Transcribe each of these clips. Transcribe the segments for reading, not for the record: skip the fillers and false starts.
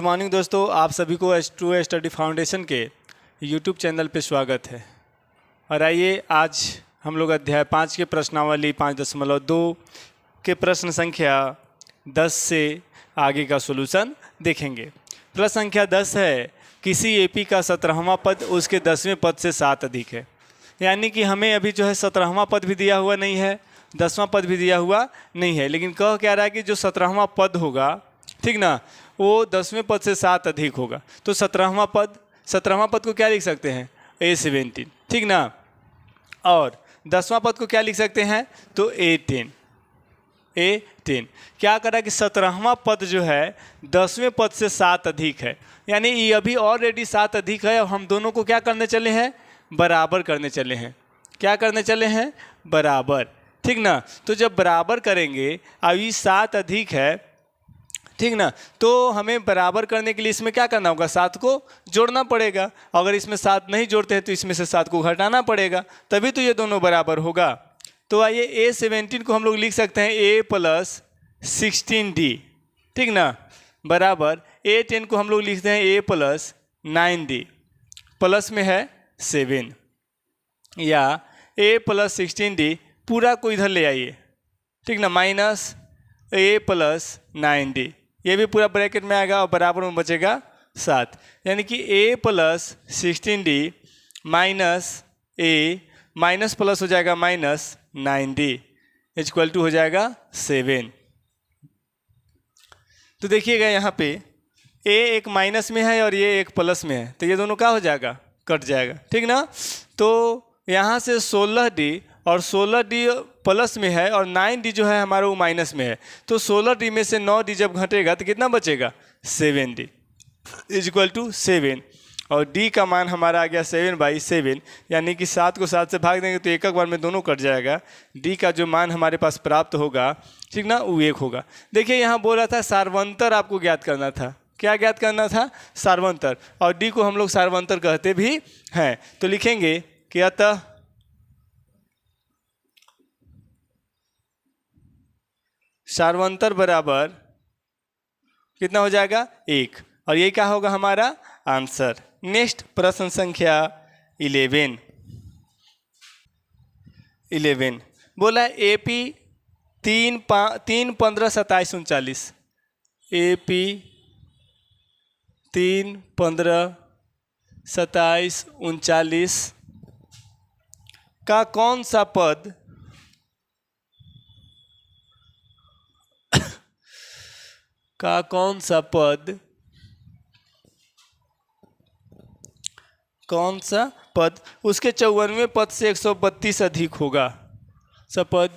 Good morning दोस्तों, आप सभी को H2A स्टडी फाउंडेशन के यूट्यूब चैनल पे स्वागत है। और आइए आज हम लोग अध्याय 5 के प्रश्नावली 5.2 के प्रश्न संख्या 10 से आगे का सॉल्यूशन देखेंगे। प्रश्न संख्या 10 है, किसी एपी का 17वां पद उसके 10वें पद से 7 अधिक है। यानी कि हमें अभी जो है 17वां पद भी दिया हुआ नहीं है, 10वां पद भी दिया हुआ नहीं है, लेकिन कह क्या रहा है कि जो 17वां पद होगा, ठीक ना, वो 10वें पद से 7 अधिक होगा। तो 17वां पद को क्या लिख सकते हैं, A17, ठीक ना। और 10वां पद को क्या लिख सकते हैं, तो A10। क्या करा कि 17वां पद जो है 10वें पद से 7 अधिक है, यानी ये अभी ऑलरेडी 7 अधिक है और हम दोनों को क्या करने चले हैं, बराबर करने चले हैं। क्या करने चले हैं, बराबर, ठीक ना। तो जब बराबर करेंगे, अभी 7 अधिक है, ठीक ना, तो हमें बराबर करने के लिए इसमें क्या करना होगा, 7 को जोड़ना पड़ेगा। अगर इसमें 7 नहीं जोड़ते हैं तो इसमें से 7 को घटाना पड़ेगा, तभी तो ये दोनों बराबर होगा। तो आइए A17 को हम लोग लिख सकते हैं A + 16D, ठीक ना, बराबर A10 को हम लोग लिखते हैं A + 9D, प्लस में है 7, या A + 16D पूरा को इधर ले आइए, ठीक ना, माइनस A + 9D, ये भी पूरा ब्रैकेट में आएगा और बराबर में बचेगा 7, यानी कि A + 16D minus A minus plus हो जाएगा माइनस 9D इक्वल टू हो जाएगा 7। तो देखिएगा यहाँ पे A एक माइनस में है और ये एक प्लस में है, तो ये दोनों क्या हो जाएगा, कट जाएगा, ठीक ना। तो यहाँ से 16D और 16D प्लस में है और 9D जो है हमारा वो माइनस में है, तो 16D में से 9D जब घटेगा तो कितना बचेगा, 7D इक्वल टू 7। और D का मान हमारा आ गया 7/7, यानी कि 7 को 7 से भाग देंगे तो एक बार में दोनों कट जाएगा। D का जो मान हमारे पास प्राप्त होगा, ठीक ना, वो 1 होगा। देखिए यहाँ बोल रहा था सार्वंतर आपको ज्ञात करना था। क्या ज्ञात करना था, सार्वंतर, और D को हम लोग सार्वंतर कहते भी हैं। तो लिखेंगे कि अतः सार्वंतर बराबर कितना हो जाएगा, 1, और ये क्या होगा हमारा आंसर। नेक्स्ट प्रश्न संख्या 11 बोला AP 3, 15, 27, 39, AP 3, 15, 27, 39 का कौन सा पद कौन सा पद उसके 54वें पद से 132 अधिक होगा। सपद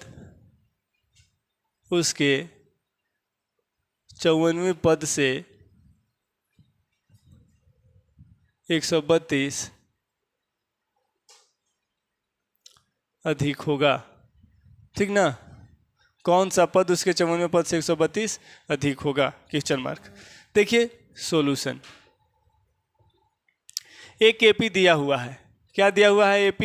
उसके 54वें पद से 132 अधिक होगा, ठीक ना। कौन सा पद उसके 54वें पद से 132 अधिक होगा, क्वेश्चन मार्क। देखिए सॉल्यूशन, एक AP दिया हुआ है। क्या दिया हुआ है, AP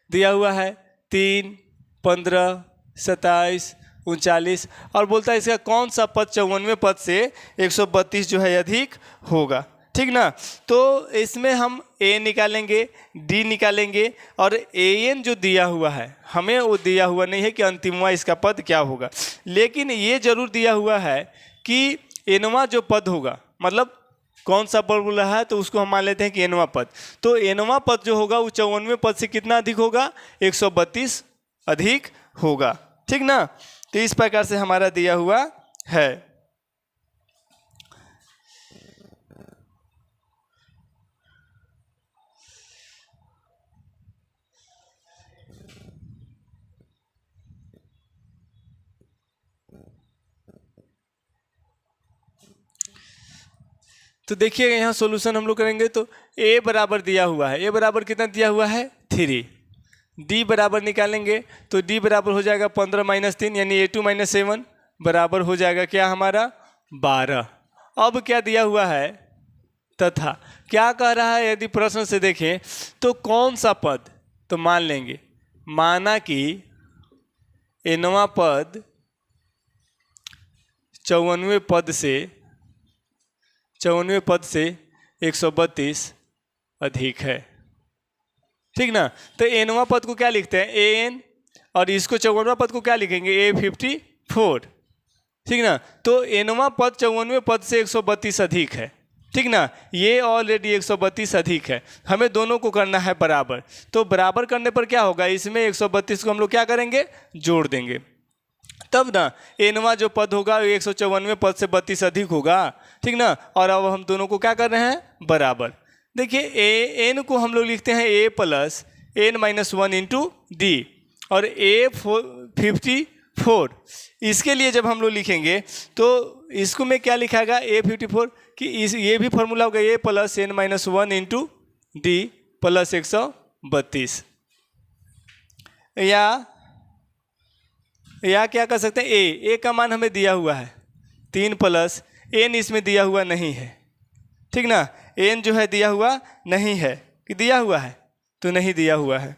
दिया हुआ है 3, 15, 27, 39, और बोलता है इसका कौन सा पद 54वें पद से 132 जो है अधिक होगा, ठीक ना। तो इसमें हम A निकालेंगे, D निकालेंगे, और AN जो दिया हुआ है हमें वो दिया हुआ नहीं है कि अंतिमवा इसका पद क्या होगा, लेकिन ये जरूर दिया हुआ है कि Nवा जो पद होगा, मतलब कौन सा पद बोला है तो उसको हम मान लेते हैं कि Nवा पद। तो Nवा पद जो होगा वो 54वें पद से कितना अधिक होगा, 132 अधिक होगा, ठीक ना। तो इस प्रकार से हमारा दिया हुआ है। तो देखिएगा यहाँ सॉल्यूशन हम लोग करेंगे तो A बराबर दिया हुआ है, A बराबर कितना दिया हुआ है, 3। D बराबर निकालेंगे तो D बराबर हो जाएगा 15 - 3, यानी A2 - 7 बराबर हो जाएगा क्या हमारा 12। अब क्या दिया हुआ है, तथा क्या कह रहा है, यदि प्रश्न से देखें तो कौन सा पद, तो मान लेंगे, माना कि Nवा पद 54वें पद से 54वें पद से 132 अधिक है। ठीक ना। तो एनवा पद को क्या लिखते हैं, ए एन, और इसको 54वां पद को क्या लिखेंगे, A54। ठीक ना। तो एनवा पद 54वें पद से 132 अधिक है। ठीक ना। ये ऑलरेडी 132 अधिक है, हमें दोनों को करना है बराबर। तो बराबर करने पर क्या होगा, इसमें 132 को हम लोग क्या करेंगे, जोड़ देंगे, तब ना एनवा जो पद होगा 154वें पद से 32 अधिक होगा। ठीक ना। और अब हम दोनों को क्या कर रहे हैं, बराबर। देखिए एन को हम लोग लिखते हैं A plus n-1 into D, और A54, इसके लिए जब हम लोग लिखेंगे तो इसको में क्या लिखाएगा, A54 कि ये भी फॉर्मूला होगा A plus n-1 into D plus 132, या क्या कर सकते हैं, ए का मान हमें दिया हुआ है 3 प्लस n, इसमें दिया हुआ नहीं है। ठीक ना। n जो है दिया हुआ नहीं है, कि दिया हुआ है, तो नहीं दिया हुआ है।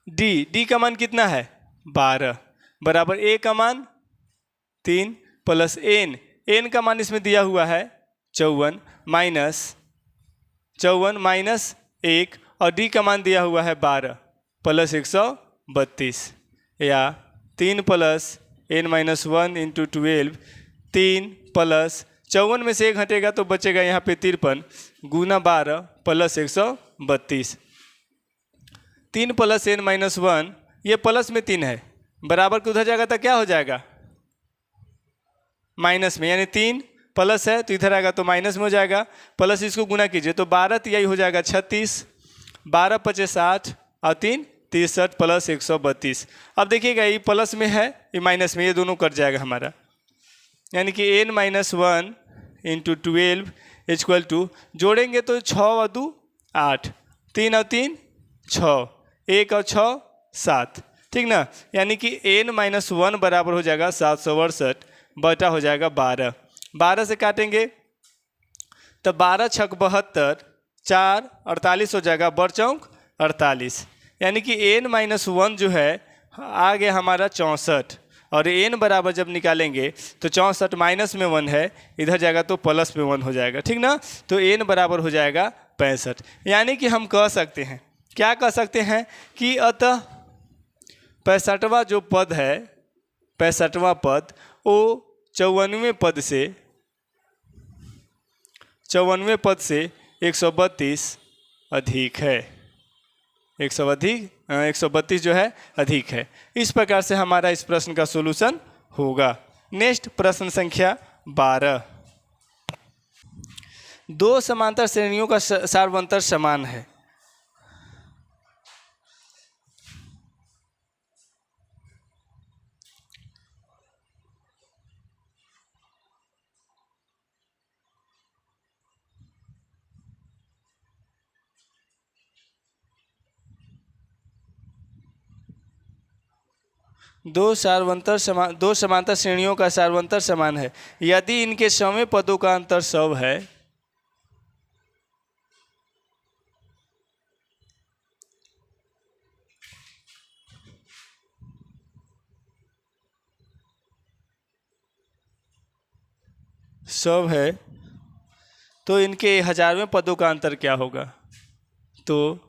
डी का मान कितना है, 12, बराबर a का मान 3 प्लस n का मान इसमें दिया हुआ है 54 माइनस 1, और d का मान दिया हुआ है 12 प्लस 132, या 3 प्लस n-1 इंटू 12, 3 प्लस 54 में से 1 हटेगा तो बचेगा यहाँ पे 53 गुना 12 प्लस 132, 3 प्लस n-1, ये प्लस में 3 है, बराबर को उधर जाएगा तो क्या हो जाएगा, माइनस में, यानी 3 प्लस है तो इधर आएगा तो माइनस में हो जाएगा, प्लस इसको गुना कीजिए तो 12 यही हो जाएगा 36, 12 × 5 = 60 और 3 = 63 प्लस 132। अब देखिएगा ये प्लस में है, ये माइनस में, ये दोनों कट जाएगा हमारा, यानी कि n-1 इंटू 12 इक्वल टू, जोड़ेंगे तो 6 और 2 8, 3 और 3 6, 1 और 6 7। ठीक ना। यानी कि n-1 बराबर हो जाएगा 768 बटा हो जाएगा 12, 12 से काटेंगे तो 12 × 6 = 72, 4 48 हो जाएगा, बड़ चौक 48, यानी कि n-1 जो है आ गया हमारा 64, और n बराबर जब निकालेंगे तो 64 माइनस में 1 है, इधर जाएगा तो प्लस में 1 हो जाएगा। ठीक ना। तो n बराबर हो जाएगा 65, यानी कि हम कह सकते हैं, क्या कह सकते हैं कि अतः 65वां जो पद है, 65वां पद वो 54वें पद से 132 अधिक है, 132 जो है अधिक है। इस प्रकार से हमारा इस प्रश्न का सॉल्यूशन होगा। नेक्स्ट प्रश्न संख्या 12, दो समांतर श्रेणियों का सार्वंतर समान है। दो समांतर श्रेणियों का सार्वंतर समान है यदि इनके सौवें पदों का अंतर सव है। सव है तो इनके 1000वें पदों का अंतर क्या होगा। तो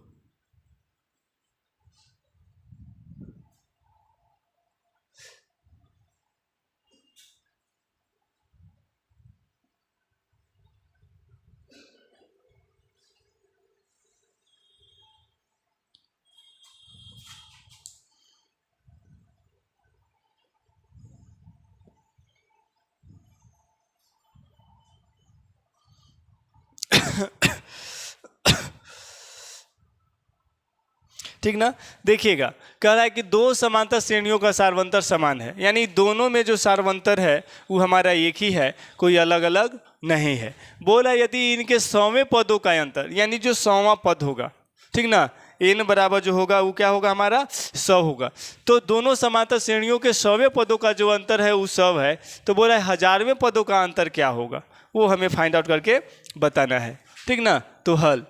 ठीक ना। देखिएगा कह रहा है कि दो समांतर श्रेणियों का सार्वंतर समान है, यानी दोनों में जो सार्वंतर है वो हमारा एक ही है, कोई अलग अलग नहीं है। बोला यदि इनके 100वें पदों का अंतर, यानी जो 100वां पद होगा, ठीक ना, n बराबर जो होगा वो क्या होगा हमारा 100 होगा। तो दोनों समांतर श्रेणियों के 100वें पदों का जो अंतर है वो 100 है। तो बोला 1000वें पदों का अंतर क्या होगा वो हमें फाइंड आउट करके बताना है। ठीक ना। तो हल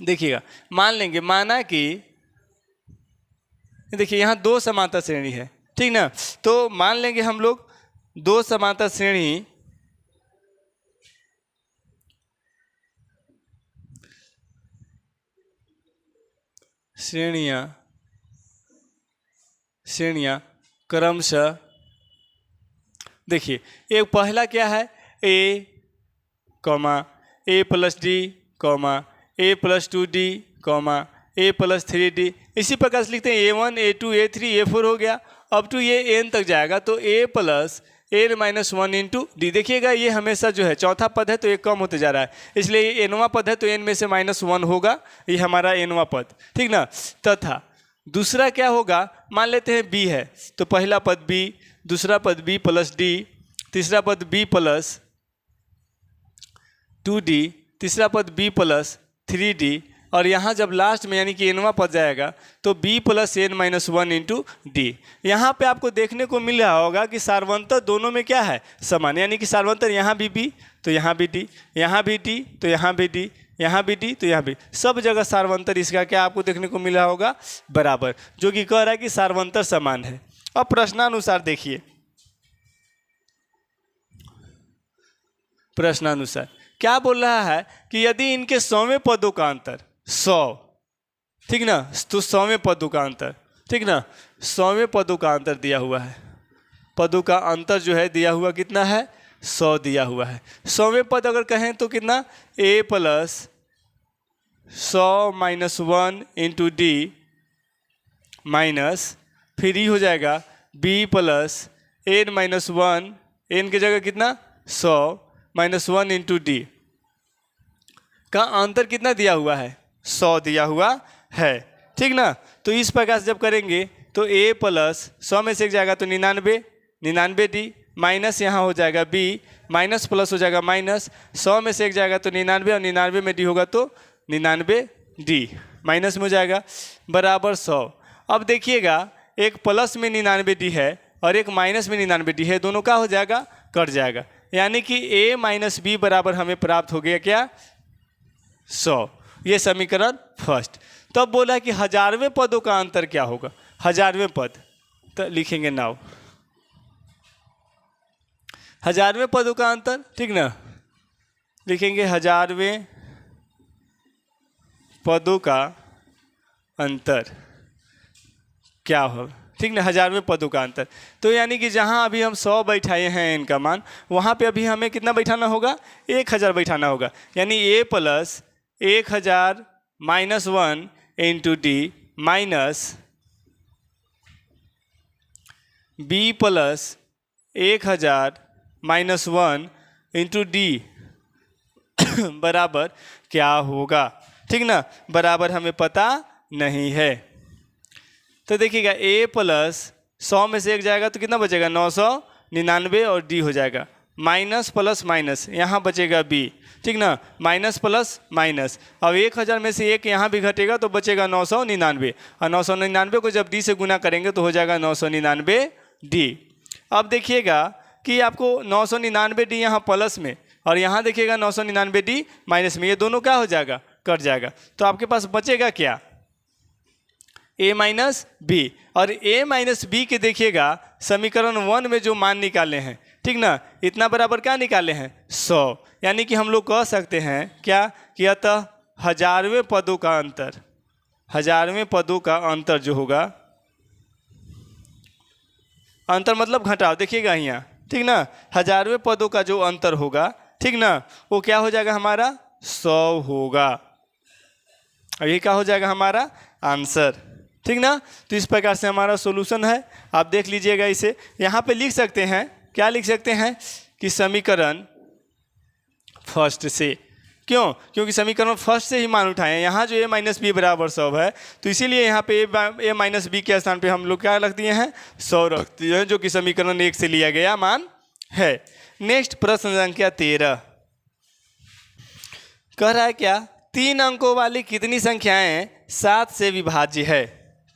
देखिएगा, मान लेंगे, माना कि देखिए यहाँ दो समांतर श्रेणी है, ठीक ना। तो मान लेंगे हम लोग दो समांतर श्रेणी श्रेणियाँ क्रमशः, देखिए एक पहला क्या है, ए कॉमा ए प्लस डी कॉमा ए प्लस 2d कॉमा ए प्लस 3d, इसी प्रकार से लिखते हैं A1 A2 A3 A4 हो गया। अब टू ये n तक जाएगा तो a plus n minus 1 into D. देखिएगा ये हमेशा जो है चौथा पद है तो ये कम होते जा रहा है, इसलिए ये nवां पद है तो n में से -1 होगा, ये हमारा nवां पद, ठीक ना। तथा दूसरा क्या होगा, मान लेते हैं b है तो पहला पद b, दूसरा पद b प्लस d, तीसरा पद b प्लस 2d, तीसरा पद b प्लस 3d, और यहाँ जब लास्ट में यानी कि nवां पद जाएगा तो b plus n minus 1 into D. यहाँ पर आपको देखने को मिल रहा होगा कि सार्वंतर दोनों में क्या है, समान, यानी कि सार्वंतर यहाँ भी b तो यहाँ भी d, यहाँ भी d तो यहाँ भी d, यहाँ भी d तो यहाँ भी, सब जगह सार्वंतर इसका क्या आपको देखने को मिल रहा होगा, बराबर, जो कि कह रहा है कि सार्वंतर समान है। अब प्रश्नानुसार देखिए, प्रश्नानुसार क्या बोल रहा है कि यदि इनके 100वें पदों का अंतर 100, ठीक ना, तो 100वें पदों का अंतर, ठीक ना, 100वें पदों का अंतर दिया हुआ है, पदों का अंतर जो है दिया हुआ कितना है, 100 दिया हुआ है। 100वें पद अगर कहें तो कितना, a plus 100 minus 1 into D minus, फिर ही हो जाएगा b plus n minus 1, n की जगह कितना 100 माइनस 1 इंटू डी का अंतर कितना दिया हुआ है, 100 दिया हुआ है, ठीक ना। तो इस प्रकार से जब करेंगे तो a प्लस 100 में से एक जाएगा तो 99d माइनस यहाँ हो जाएगा b, माइनस प्लस हो जाएगा माइनस, 100 में से एक जाएगा तो 99 और 99 में d होगा तो 99d माइनस में हो जाएगा बराबर 100। अब देखिएगा एक प्लस में 99d है और एक माइनस में 99d है, दोनों का हो जाएगा, कट जाएगा, यानी कि a माइनस बी बराबर हमें प्राप्त हो गया क्या, 100। ये समीकरण फर्स्ट। तब बोला कि 1000वें पदों का अंतर क्या होगा, 1000वें पद, तो लिखेंगे नाउ 1000वें पदों का अंतर, ठीक ना, लिखेंगे 1000वें पदों का अंतर क्या होगा, ठीक ना, 1000वें पदों का अंतर। तो यानी कि जहाँ अभी हम 100 बैठाए हैं इनका मान, वहाँ पे अभी हमें कितना बैठाना होगा, 1000 बैठाना होगा, यानी a plus 1000 minus 1 into D minus b plus 1000 minus 1 into D बराबर क्या होगा, ठीक ना, बराबर हमें पता नहीं है। तो देखिएगा a प्लस 100 में से एक जाएगा तो कितना बचेगा, 999 और d हो जाएगा, माइनस प्लस माइनस यहाँ बचेगा b, ठीक ना, माइनस प्लस माइनस। अब 1000 में से एक यहाँ भी घटेगा तो बचेगा 999, और 999 को जब d से गुना करेंगे तो हो जाएगा 999d। अब देखिएगा कि आपको 999d यहाँ प्लस में और यहाँ देखिएगा 999d माइनस में, ये दोनों क्या हो जाएगा, कट जाएगा, तो आपके पास बचेगा क्या, a माइनस बी। और a माइनस बी के देखिएगा समीकरण 1 में जो मान निकाले हैं, ठीक ना, इतना बराबर क्या निकाले हैं, 100, यानी कि हम लोग कह सकते हैं क्या कि अतः 1000वें पदों का अंतर, 1000वें पदों का अंतर जो होगा, अंतर मतलब घटाव, देखिएगा यहाँ, ठीक ना, 1000वें पदों का जो अंतर होगा, ठीक ना, वो क्या हो जाएगा हमारा 100 होगा, और ये क्या हो जाएगा हमारा आंसर, ठीक ना। तो इस प्रकार से हमारा सॉल्यूशन है, आप देख लीजिएगा इसे। यहाँ पे लिख सकते हैं, क्या लिख सकते हैं कि समीकरण फर्स्ट से, क्यों, क्योंकि समीकरण फर्स्ट से ही मान उठाए हैं। यहाँ जो a माइनस बी बराबर 100 है तो इसीलिए यहाँ पे a माइनस बी के स्थान पे हम लोग क्या रख दिए हैं, 100 रख दिए हैं, जो कि समीकरण 1 से लिया गया मान है। नेक्स्ट प्रश्न संख्या 13 कह रहा है क्या, 3 अंकों वाली कितनी संख्याएं 7 से विभाज्य है,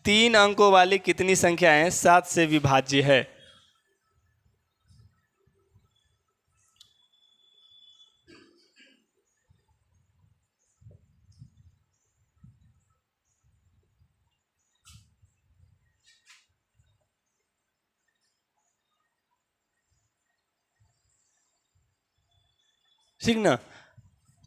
3 अंकों वाली कितनी संख्याएं 7 से विभाज्य है। ठीक ना,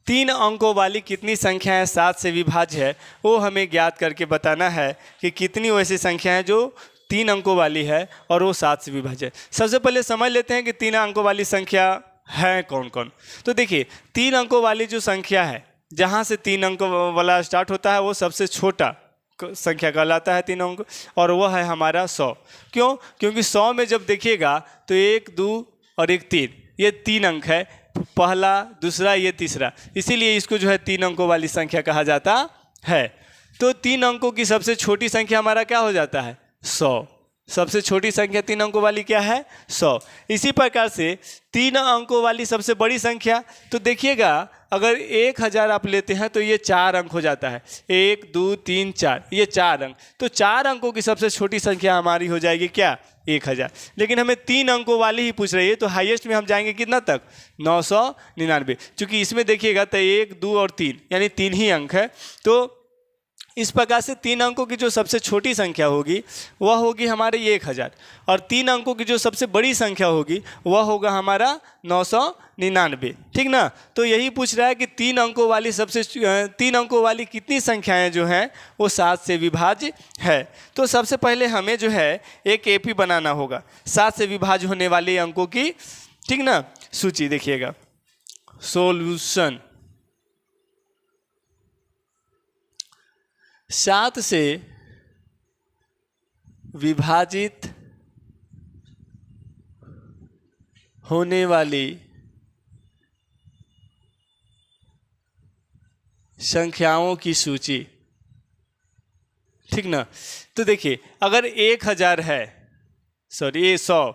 तीन अंकों वाली कितनी संख्याएं 7 से विभाज्य है, वो हमें ज्ञात करके बताना है कि कितनी वैसी संख्याएं जो 3 अंकों वाली है और वो 7 से विभाज्य है। सबसे पहले समझ लेते हैं कि 3 अंकों वाली संख्या है कौन कौन। तो देखिए 3 अंकों वाली जो संख्या है, जहाँ से 3 अंकों वाला स्टार्ट होता है वो सबसे छोटा संख्या कहलाता है 3 अंक, और वह है हमारा 100। क्यों? क्योंकि 100 में जब देखिएगा तो 1, 2 और 1 3, ये 3 अंक है, पहला, दूसरा, ये तीसरा, इसीलिए इसको जो है 3 अंकों वाली संख्या कहा जाता है। तो 3 अंकों की सबसे छोटी संख्या हमारा क्या हो जाता है? 100। सबसे छोटी संख्या 3 अंकों वाली क्या है? 100। इसी प्रकार से 3 अंकों वाली सबसे बड़ी संख्या, तो देखिएगा अगर 1000 आप लेते हैं तो ये 4 अंक हो जाता है, 1, 2, 3, 4, ये 4 अंक। तो 4 अंकों की सबसे छोटी संख्या हमारी हो जाएगी क्या? 1000। लेकिन हमें 3 अंकों वाली ही पूछ रही है, तो हाईएस्ट में हम जाएंगे कितना तक? 999। चूँकि इसमें देखिएगा तो 1, 2 और 3 यानी 3 ही अंक है। तो इस प्रकार से 3 अंकों की जो सबसे छोटी संख्या होगी वह होगी हमारे 1000, और 3 अंकों की जो सबसे बड़ी संख्या होगी वह होगा हमारा 999। ठीक ना? तो यही पूछ रहा है कि 3 अंकों वाली 3 अंकों वाली कितनी संख्याएं जो हैं वो 7 से विभाज्य है। तो सबसे पहले हमें जो है एक एपी बनाना होगा 7 से विभाज्य होने वाले अंकों की, ठीक ना, सूची। देखिएगा सॉल्यूशन। 7 से विभाजित होने वाली संख्याओं की सूची, ठीक ना। तो देखिए अगर 1000 है, सॉरी ये 100,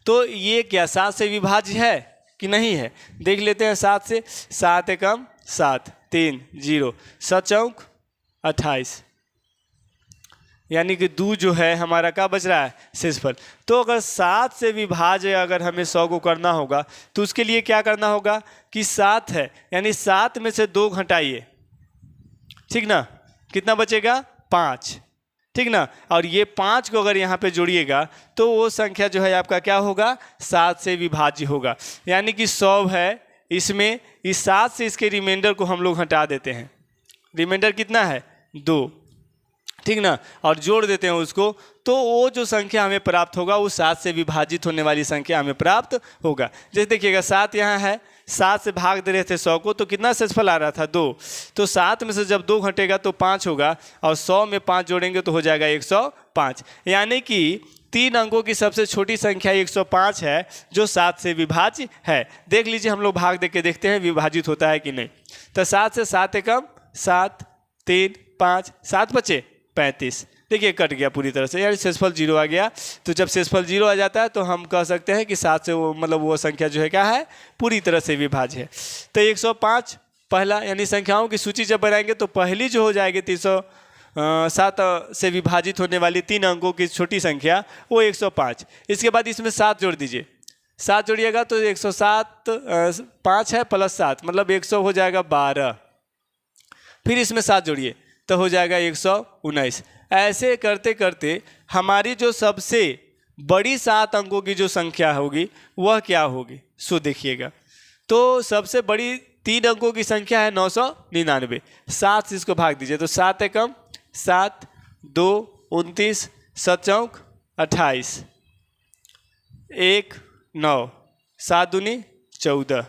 तो ये क्या 7 से विभाज्य है कि नहीं है? देख लेते हैं 7 से। 7 एकम 7, 3 0, 7 चौक 28, यानी कि 2 जो है हमारा क्या बच रहा है? शेषफल। तो अगर 7 से विभाज्य अगर हमें 100 को करना होगा तो उसके लिए क्या करना होगा कि 7 है यानी 7 में से 2 घटाइए, ठीक ना, कितना बचेगा? 5, ठीक ना। और ये 5 को अगर यहाँ पे जोड़िएगा तो वो संख्या जो है आपका क्या होगा? 7 से विभाज्य होगा। यानी कि 100 है, इसमें इस 7 से इसके रिमाइंडर को हम लोग हटा देते हैं। रिमाइंडर कितना है? 2, ठीक ना, और जोड़ देते हैं उसको, तो वो जो संख्या हमें प्राप्त होगा वो 7 से विभाजित होने वाली संख्या हमें प्राप्त होगा। जैसे देखिएगा 7 यहाँ है, 7 से भाग दे रहे थे 100 को, तो कितना शेषफल आ रहा था? 2। तो 7 में से जब 2 घटेगा तो 5 होगा, और 100 में 5 जोड़ेंगे तो हो जाएगा 105। यानी कि 3 अंकों की सबसे छोटी संख्या 105 है जो 7 से विभाज्य है। देख लीजिए, हम लोग भाग दे के देखते हैं विभाजित होता है कि नहीं। तो 7 से 7 एकम 7, 3 5, 7 बचे 35। देखिए कट गया पूरी तरह से, यानी शेषफल 0 आ गया। तो जब शेषफल 0 आ जाता है तो हम कह सकते हैं कि 7 से वो मतलब वो संख्या जो है क्या है? पूरी तरह से विभाज्य है। तो 105 पहला, यानी संख्याओं की सूची जब बनाएंगे तो पहली जो हो जाएगी 307 से विभाजित होने वाली 3 अंकों की छोटी संख्या वो 105। इसके बाद इसमें 7 जोड़ दीजिए, 7 जोड़िएगा तो 107 5 है प्लस 7 मतलब 100 हो जाएगा 12। फिर इसमें 7 जोड़िए तो हो जाएगा 119। ऐसे करते करते हमारी जो सबसे बड़ी 7 अंकों की जो संख्या होगी वह क्या होगी? सो देखिएगा, तो सबसे बड़ी 3 अंकों की संख्या है 999। 7 से इसको भाग दीजिए तो 7 एकम 7, 2 29, 7 चौक 28, 1 9, 7 दूनी 14,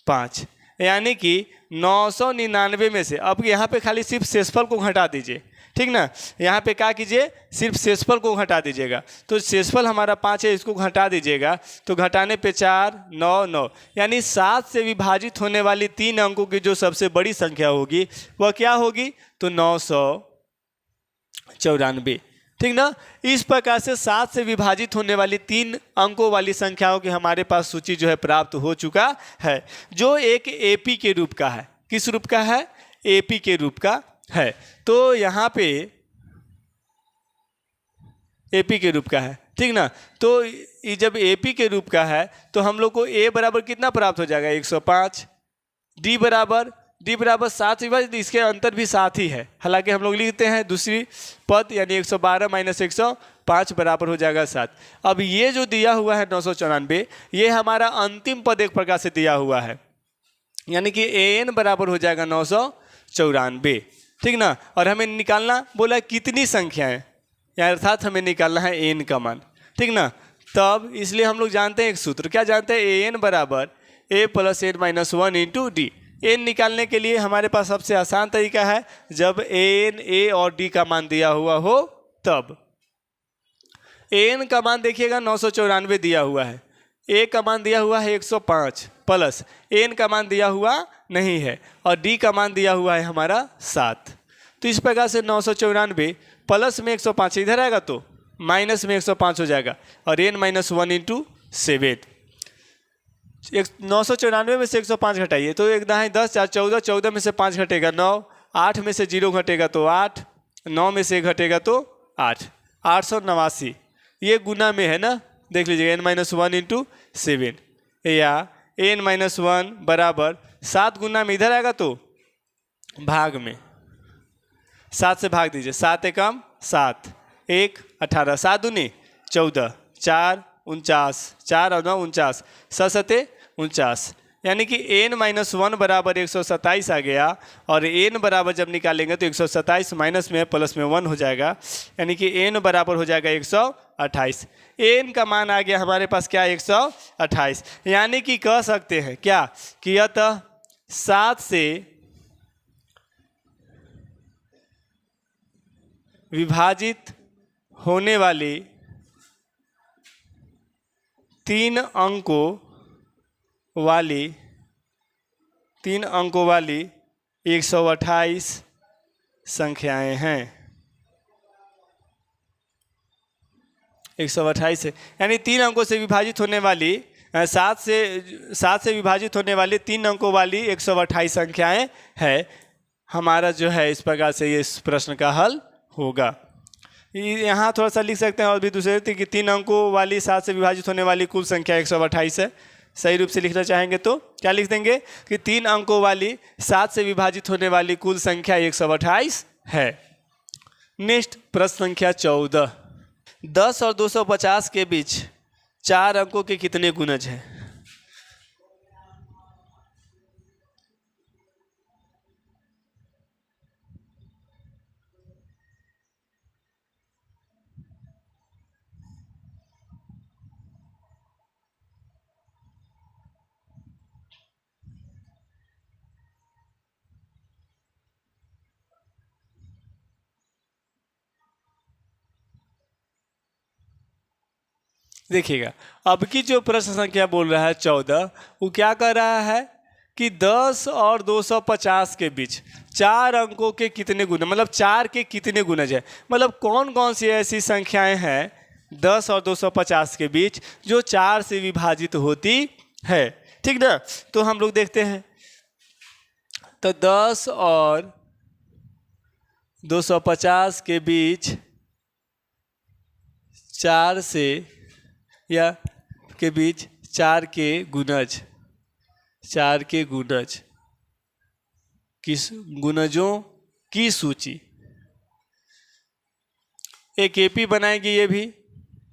5, यानी कि 999 में से अब यहाँ पे खाली सिर्फ शेषफल को घटा दीजिए, ठीक ना। यहाँ पे क्या कीजिए? सिर्फ शेषफल को घटा दीजिएगा। तो शेषफल हमारा 5 है, इसको घटा दीजिएगा तो घटाने पे 4 9 9, यानी 7 से विभाजित होने वाली 3 अंकों की जो सबसे बड़ी संख्या होगी वह क्या होगी? तो 994, ठीक ना। इस प्रकार से 7 से विभाजित होने वाली 3 अंकों वाली संख्याओं की हमारे पास सूची जो है प्राप्त हो चुका है, जो एक एपी के रूप का है। किस रूप का है? एपी के रूप का है। तो यहाँ पे एपी के रूप का है, ठीक ना। तो ये जब एपी के रूप का है तो हम लोग को ए बराबर कितना प्राप्त हो जाएगा? 105। डी बराबर 7 विभाजित, इसके अंतर भी 7 ही है, हालांकि हम लोग लिखते हैं दूसरी पद, यानी 112 माइनस 105 बराबर हो जाएगा 7। अब ये जो दिया हुआ है 994, ये हमारा अंतिम पद एक प्रकार से दिया हुआ है। यानी कि an बराबर हो जाएगा 994, ठीक ना। और हमें निकालना बोला कितनी संख्याएं, या अर्थात हमें निकालना है an का मान, ठीक ना। तब इसलिए हम लोग जानते हैं एक सूत्र, क्या जानते हैं, an बराबर a plus n minus 1 into D. n निकालने के लिए हमारे पास सबसे आसान तरीका है जब an a और d का मान दिया हुआ हो तब। an का मान देखिएगा 994 दिया हुआ है, a का मान दिया हुआ है 105 प्लस n का मान दिया हुआ नहीं है और d का मान दिया हुआ है हमारा 7। तो इस प्रकार से 994 प्लस में 105 इधर आएगा तो माइनस में 105 हो जाएगा और n माइनस 1 इंटू 7। 994 में से 105 घटाइए तो एक दाएं 10 4 14, 14 में से 5 घटेगा 9, 8 में से 0 घटेगा तो 8, 9 में से घटेगा तो 8, 889। ये गुना में है ना, देख लीजिएगा n माइनस 1 इंटू 7, या n माइनस 1 बराबर 7 गुना में इधर आएगा तो भाग में 7 से भाग दीजिए, 7 एकम 7, 1 18, 7 दूनी 14, 4 49, 4 और 9 49, 7 सते 49, यानी कि n माइनस 1 बराबर 127 आ गया। और n बराबर जब निकालेंगे तो 127 माइनस में प्लस में 1 हो जाएगा, यानी कि n बराबर हो जाएगा 128। n का मान आ गया हमारे पास क्या, 128। यानी कि कह सकते हैं क्या कि अतः 7 से विभाजित होने वाली 3 अंकों वाली 128 संख्याएं हैं। 128 है, यानी 3 अंकों से विभाजित होने वाली 7 से विभाजित होने वाली 3 अंकों वाली 128 संख्याएं है। हमारा जो है इस प्रकार से ये इस प्रश्न का हल होगा। यहाँ थोड़ा सा लिख सकते हैं और भी दूसरे कि 3 अंकों वाली 7 से विभाजित होने वाली कुल संख्या 128 है। सही रूप से लिखना चाहेंगे तो क्या लिख देंगे कि 3 अंकों वाली 7 से विभाजित होने वाली कुल संख्या 128 है। नेक्स्ट प्रश्न संख्या 14, 10 और 250 के बीच 4 अंकों के कितने गुणज हैं। देखिएगा अब की जो प्रश्न संख्या बोल रहा है 14, वो क्या कर रहा है कि 10 और 250 के बीच 4 अंकों के कितने गुण, मतलब 4 के कितने गुणज है, मतलब कौन कौन सी ऐसी संख्याएं हैं 10 और 250 के बीच जो 4 से विभाजित होती है, ठीक ना। तो हम लोग देखते हैं, तो 10 और 250 के बीच 4 से या के बीच 4 के गुणज, 4 के गुणज, किस गुणजों की सूची। एक एपी बनाएगी ये भी,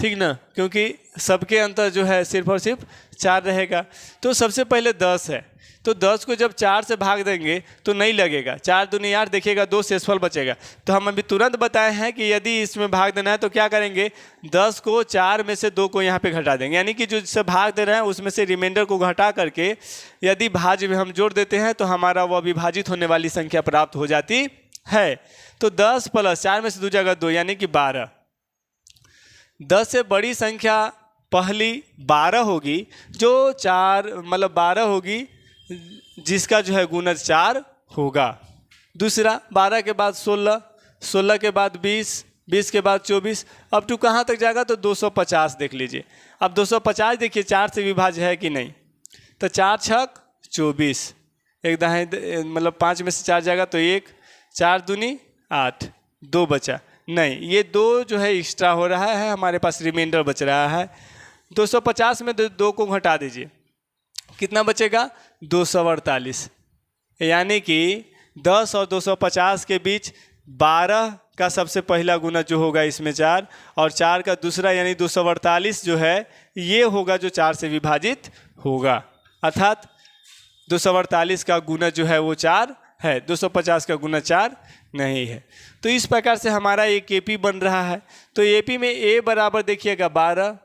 ठीक ना, क्योंकि सबके अंतर जो है सिर्फ और सिर्फ 4 रहेगा। तो सबसे पहले 10 है, तो 10 को जब 4 से भाग देंगे तो नहीं लगेगा, 4 दूनी 8 देखिएगा, 2 शेषफल बचेगा। तो हम अभी तुरंत बताए हैं कि यदि इसमें भाग देना है तो क्या करेंगे, 10 को 4 में से 2 को यहाँ पे घटा देंगे, यानी कि जो जिससे भाग दे रहे हैं उसमें से रिमाइंडर को घटा करके यदि भाज्य में हम जोड़ देते हैं तो हमारा वह विभाजित होने वाली संख्या प्राप्त हो जाती है। तो 10 प्लस 4 में से 2 जगह 2 यानी कि 12। 10 से बड़ी संख्या पहली 12 होगी, जो 4 मतलब 12 होगी जिसका जो है गुणज 4 होगा। दूसरा 12 के बाद 16, 16 के बाद 20, 20 के बाद 24, अब टू कहाँ तक जाएगा तो 250 देख लीजिए। अब 250 देखिए 4 से विभाज्य है कि नहीं, तो 4 छक 24, एक दाएं मतलब 5 में से 4 जाएगा तो 1, 4 दूनी 8, 2 बचा नहीं, ये 2 जो है एक्स्ट्रा हो रहा है, हमारे पास रिमाइंडर बच रहा है। 250 में 2 को घटा दीजिए, कितना बचेगा 248, यानी कि 10 और 250 के बीच 12 का सबसे पहला गुना जो होगा इसमें 4 और 4 का दूसरा यानी 248 जो है ये होगा जो 4 से विभाजित होगा। अर्थात 248 का गुना जो है वो 4 है, 250 का गुना 4 नहीं है। तो इस प्रकार से हमारा एक एपी बन रहा है। तो एपी में ए बराबर देखिएगा 12,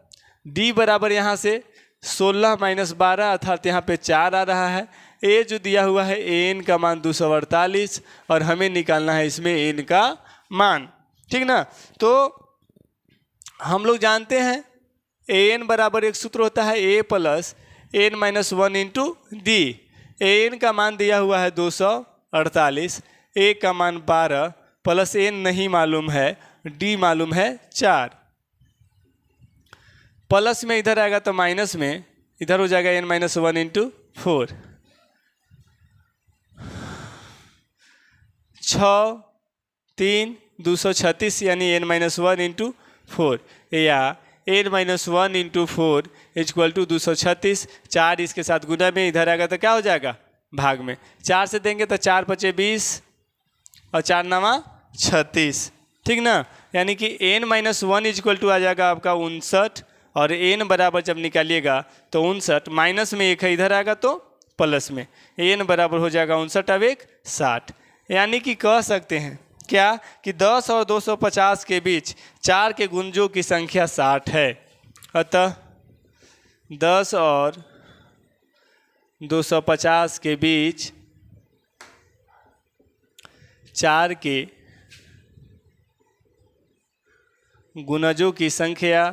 डी बराबर यहाँ से 16 माइनस 12 अर्थात यहाँ पे 4 आ रहा है। ए जो दिया हुआ है एन का मान 248 और हमें निकालना है इसमें एन का मान, ठीक ना। तो हम लोग जानते हैं एन बराबर एक सूत्र होता है a plus n minus 1 into d. N का मान दिया हुआ है 248, ए का मान 12 प्लस एन नहीं मालूम है, डी मालूम है 4। प्लस में इधर आएगा तो माइनस में इधर हो जाएगा एन माइनस 1 इंटू 4। 6 3 236 यानी एन माइनस 1 इंटू 4 या n minus 1 into 4 equal to 236। 4 इसके साथ गुना में इधर आएगा तो क्या हो जाएगा भाग में। 4 से देंगे तो 4 पचे 20 और 4 नवा 36, ठीक ना। यानी कि एन माइनस 1 इक्वल टू आ जाएगा आपका 59 और एन बराबर जब निकालिएगा तो 59 माइनस में एक है इधर आएगा तो प्लस में एन बराबर हो जाएगा 59 अब 1 60। यानी कि कह सकते हैं क्या कि 10 और 250 के बीच 4 के गुंजों की संख्या 60 है। अतः 10 और 250 के बीच 4 के गुणजों की संख्या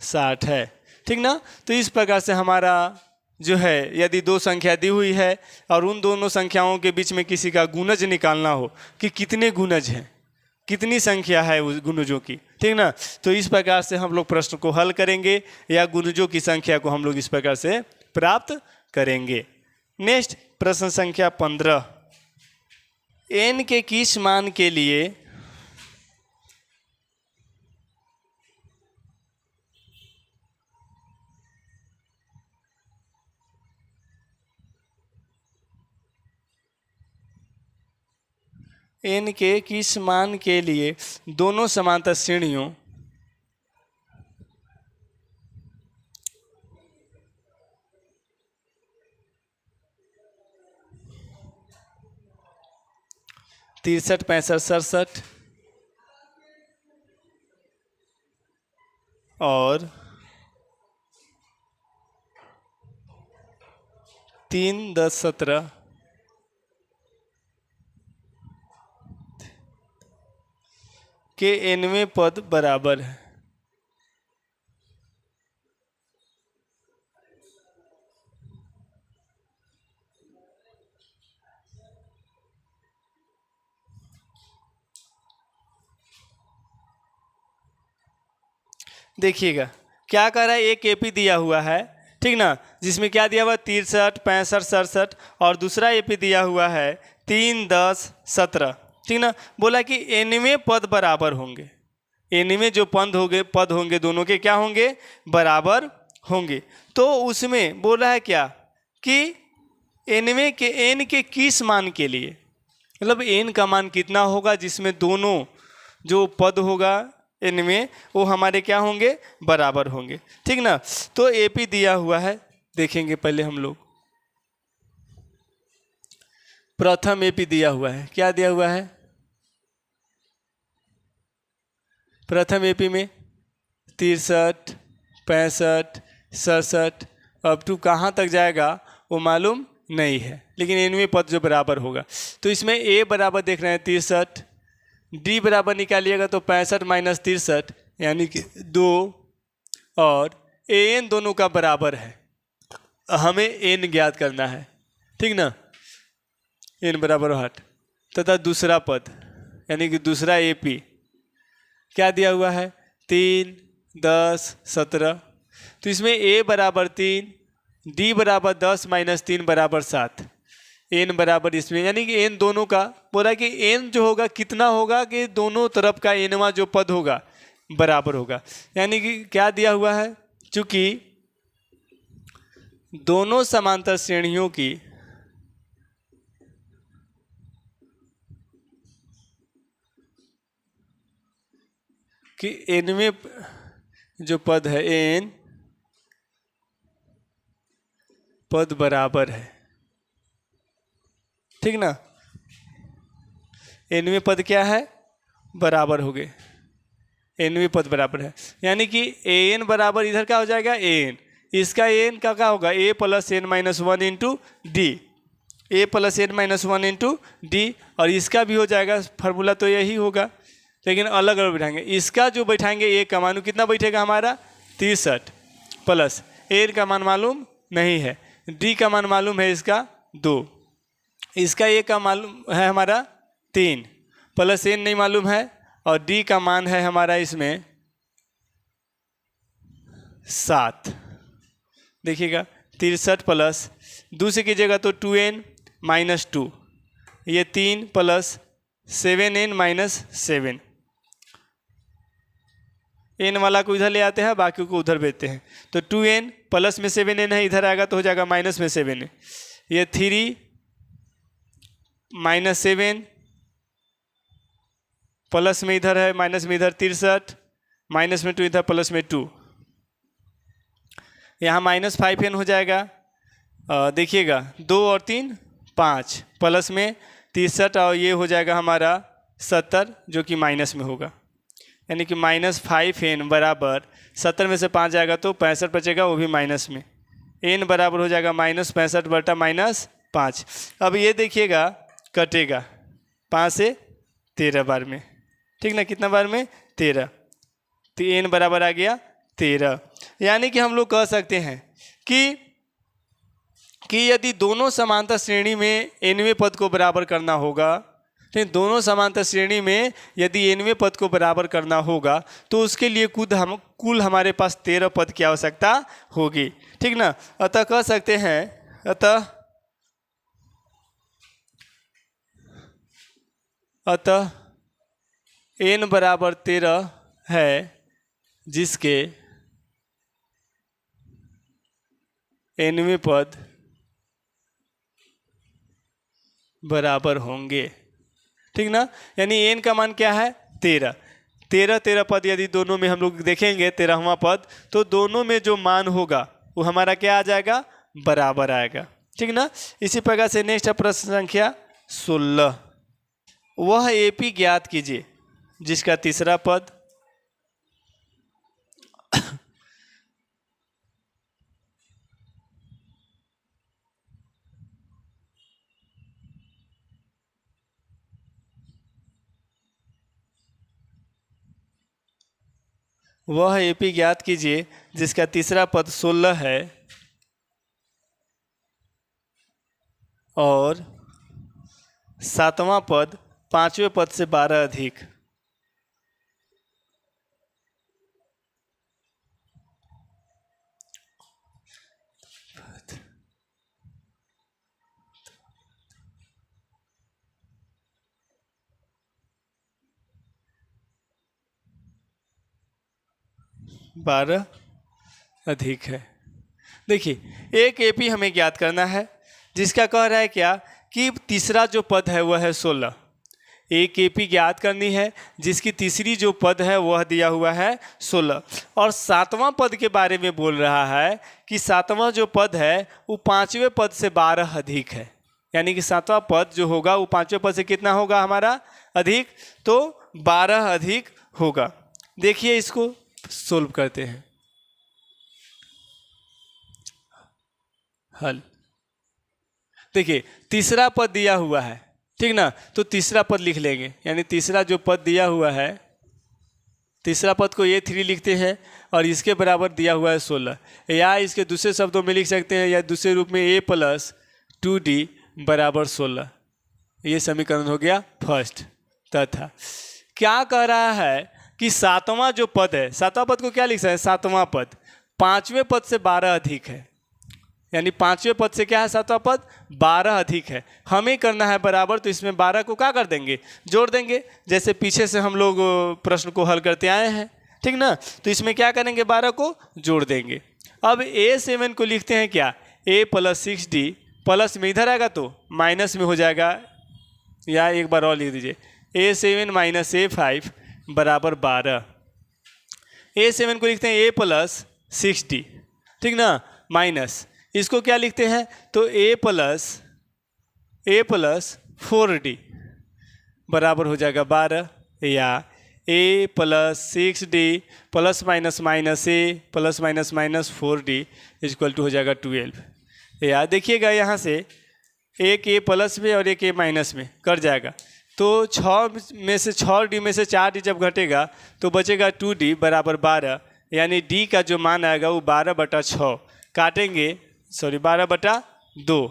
60 है, ठीक ना। तो इस प्रकार से हमारा जो है यदि दो संख्या दी हुई है और उन दोनों संख्याओं के बीच में किसी का गुणज निकालना हो कि कितने गुणज हैं, कितनी संख्या है उस गुणजों की, ठीक ना। तो इस प्रकार से हम लोग प्रश्न को हल करेंगे या गुणजों की संख्या को हम लोग इस प्रकार से प्राप्त करेंगे। नेक्स्ट प्रश्न संख्या 15। एन के किस मान के लिए एन के किस मान के लिए दोनों समांतर श्रेणियों तिरसठ 65 67 और 3 10 17 के nवें पद बराबर है। देखिएगा क्या कह रहा है, एक एपी दिया हुआ है, ठीक ना, जिसमें क्या दिया हुआ 63 65 67 और दूसरा एपी दिया हुआ है 3 10 17, ठीक ना। बोला कि एनवें पद बराबर होंगे, एनवें जो पद होंगे दोनों के क्या होंगे बराबर होंगे। तो उसमें बोला है क्या कि एनवें के एन के किस मान के लिए, मतलब एन का मान कितना होगा जिसमें दोनों जो पद होगा इनमें वो हमारे क्या होंगे बराबर होंगे, ठीक ना। तो एपी दिया हुआ है, देखेंगे पहले हम लोग। प्रथम एपी दिया हुआ है, क्या दिया हुआ है प्रथम एपी में 63 65 67 अप टू कहाँ तक जाएगा वो मालूम नहीं है, लेकिन इनमें पद जो बराबर होगा। तो इसमें ए बराबर देख रहे हैं 63, डी बराबर निकालिएगा तो 65 माइनस 63 यानी कि 2 और एन दोनों का बराबर है, हमें एन ज्ञात करना है, ठीक ना। एन बराबर 8 तथा दूसरा पद यानी कि दूसरा एपी क्या दिया हुआ है 3 10 17। तो इसमें ए बराबर 3, डी बराबर 10 माइनस 3 बराबर 7, एन बराबर इसमें यानी कि एन दोनों का बोला कि एन जो होगा कितना होगा कि दोनों तरफ का एनवा जो पद होगा बराबर होगा। यानी कि क्या दिया हुआ है, चूंकि दोनों समांतर श्रेणियों की कि एनवें जो पद है एन पद बराबर है, ठीक ना। nवें पद क्या है, बराबर हो गए, nवें पद बराबर है, यानी कि an बराबर इधर क्या हो जाएगा an, इसका an का क्या होगा a plus n minus one into D, a plus n minus one into D, और इसका भी हो जाएगा, फार्मूला तो यही होगा, लेकिन अलग अलग बैठाएंगे। इसका जो बैठाएंगे a का मान कितना बैठेगा हमारा 63, प्लस n का मान मालूम नहीं है, d का मान मालूम है इसका 2, इसका a का मालूम है हमारा 3, प्लस n नहीं मालूम है, और d का मान है हमारा इसमें 7। देखिएगा 63 प्लस 2 से कीजिएगा तो 2n माइनस 2, ये 3 प्लस 7n माइनस 7, n वाला को इधर ले आते हैं, बाकी को उधर भेजते हैं, तो 2n प्लस में 7n है, इधर आएगा तो हो जाएगा माइनस में 7n, ये 3 माइनस 7, प्लस में इधर है, माइनस में इधर 63, माइनस में 2 इधर, प्लस में 2, यहाँ माइनस 5n हो जाएगा। देखिएगा 2 और 3 5, प्लस में 63, और ये हो जाएगा हमारा 70, जो कि माइनस में होगा, यानी कि माइनस 5n बराबर 70 में से 5 जाएगा तो 65 बचेगा, वो भी माइनस में, n बराबर हो जाएगा माइनस 65 बटा माइनस 5। अब ये देखिएगा कटेगा 5 से 13 बार में, ठीक ना, कितना बार में 13, तो n बराबर आ गया 13। यानी कि हम लोग कह सकते हैं कि यदि दोनों समांतर श्रेणी में nवें पद को बराबर करना होगा, तो दोनों समांतर श्रेणी में यदि nवें पद को बराबर करना होगा तो उसके लिए कुल हमारे पास 13 पद की आवश्यकता होगी, ठीक ना। अतः कह सकते हैं, अतः n बराबर 13 है, जिसके nवें पद बराबर होंगे, ठीक ना। यानी n का मान क्या है 13, 13 पद यदि दोनों में हम लोग देखेंगे 13वां पद, तो दोनों में जो मान होगा वो हमारा क्या आ जाएगा, बराबर आएगा, ठीक ना। इसी प्रकार से नेक्स्ट है प्रश्न संख्या 16, वह AP ज्ञात कीजिए जिसका तीसरा पद वह AP ज्ञात कीजिए जिसका तीसरा पद 16 है और सातवां पद पांचवें पद से 12 अधिक। बारह अधिक है। देखिए एक AP हमें ज्ञात करना है जिसका कह रहा है क्या कि तीसरा जो पद है वह है 16। एक AP ज्ञात करनी है जिसकी तीसरी जो पद है वह दिया हुआ है 16, और सातवां पद के बारे में बोल रहा है कि सातवां जो पद है वो पांचवें पद से 12 अधिक है, यानी कि सातवां पद जो होगा वो पांचवें पद से कितना होगा हमारा अधिक, तो 12 अधिक होगा। देखिए इसको सोल्व करते हैं, हल। देखिए तीसरा पद दिया हुआ है, ठीक ना, तो तीसरा पद लिख लेंगे, यानी तीसरा जो पद दिया हुआ है, तीसरा पद को A3 लिखते हैं और इसके बराबर दिया हुआ है 16, या इसके दूसरे शब्दों में लिख सकते हैं या दूसरे रूप में A + 2D बराबर 16। ये समीकरण हो गया फर्स्ट। तथा क्या कह रहा है कि सातवां जो पद है, सातवां पद को क्या लिख सकते हैं, सातवां पद पांचवें पद से 12 अधिक है, यानी पांचवें पद से क्या है सातवां पद 12 अधिक है। हमें करना है बराबर, तो इसमें 12 को क्या कर देंगे, जोड़ देंगे, जैसे पीछे से हम लोग प्रश्न को हल करते आए हैं, ठीक ना। तो इसमें क्या करेंगे, 12 को जोड़ देंगे। अब A7 को लिखते हैं क्या, A + 6D, प्लस में इधर आएगा तो माइनस में हो जाएगा, या एक बार और लिख दीजिए A7 - A5 बराबर 12। A7 को लिखते हैं A + 6D, ठीक ना, माइनस इसको क्या लिखते हैं, तो a प्लस 4d बराबर हो जाएगा 12, या a plus 6d plus minus a plus minus 4d equal to हो जाएगा 12। या देखिएगा यहाँ से एक a प्लस में और एक a माइनस में कट जाएगा, तो 6d में से 4d जब घटेगा तो बचेगा 2d बराबर 12, यानी d का जो मान आएगा वो 12/6 काटेंगे, 12/2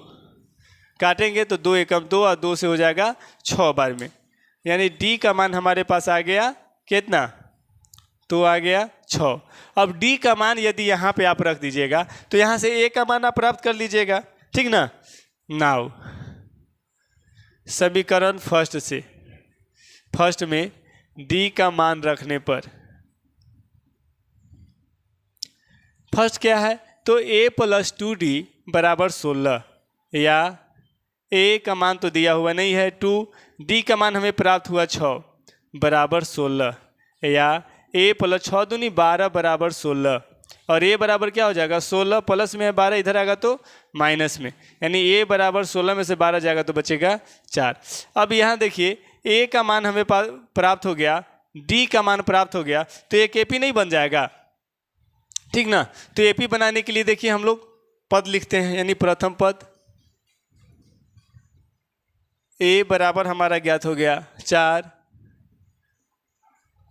काटेंगे तो 2 एकम 2 और 2 से हो जाएगा 6 बार में, यानी d का मान हमारे पास आ गया कितना, तो आ गया 6। अब d का मान यदि यहाँ पे आप रख दीजिएगा तो यहाँ से a का मान आप प्राप्त कर लीजिएगा, ठीक ना। नाउ समीकरण फर्स्ट में d का मान रखने पर फर्स्ट क्या है, तो a प्लस 2d बराबर 16, या a का मान तो दिया हुआ नहीं है 2, d का मान हमें प्राप्त हुआ 6 बराबर 16, या a प्लस 6 दूनी 12 बराबर 16, और a बराबर क्या हो जाएगा 16 प्लस में है 12 इधर आएगा तो माइनस में, यानी a बराबर 16 में से 12 जाएगा तो बचेगा 4। अब यहाँ देखिए a का मान हमें प्राप्त हो गया, d का मान प्राप्त हो गया, तो एक AP नहीं बन जाएगा, ठीक ना। तो AP बनाने के लिए देखिए हम लोग पद लिखते हैं, यानी प्रथम पद a बराबर हमारा ज्ञात हो गया 4,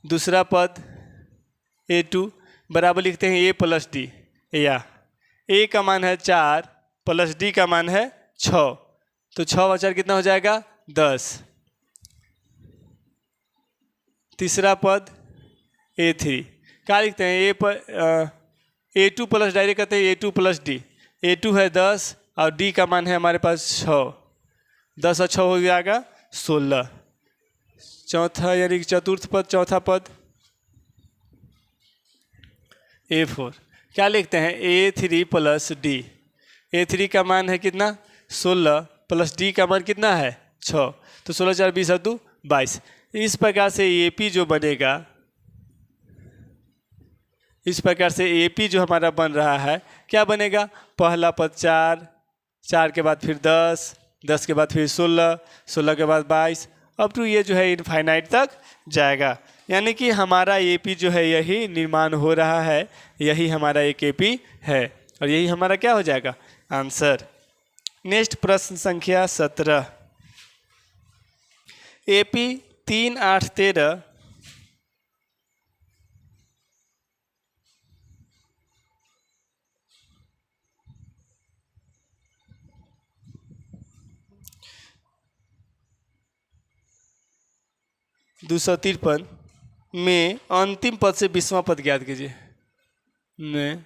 दूसरा पद a2 बराबर लिखते हैं a प्लस d, या a का मान है 4 प्लस d का मान है 6, तो 6 और 4 कितना हो जाएगा 10। तीसरा पद a3 क्या लिखते हैं a2 प्लस डायरेक्ट कहते हैं a2 प्लस d, a2 है 10 और d का मान है हमारे पास 6, 10 और 6 हो जाएगा 16। चौथा यानी चतुर्थ पद, चौथा पद a4 क्या लिखते हैं a3 प्लस d, a3 का मान है कितना 16 प्लस d का मान कितना है 6, तो 16 4 20 और 2 22। इस प्रकार से AP जो बनेगा, इस प्रकार से AP जो हमारा बन रहा है क्या बनेगा, पहला पद 4, 4 के बाद फिर 10, 10 के बाद फिर 16, 16 के बाद 22, अप टू ये जो है इनफाइनाइट तक जाएगा, यानी कि हमारा AP जो है यही निर्माण हो रहा है, यही हमारा एक AP है, और यही हमारा क्या हो जाएगा आंसर। नेक्स्ट प्रश्न संख्या 17, AP 3 8 13 253 में अंतिम पद से 20वां पद ज्ञात कीजिए। में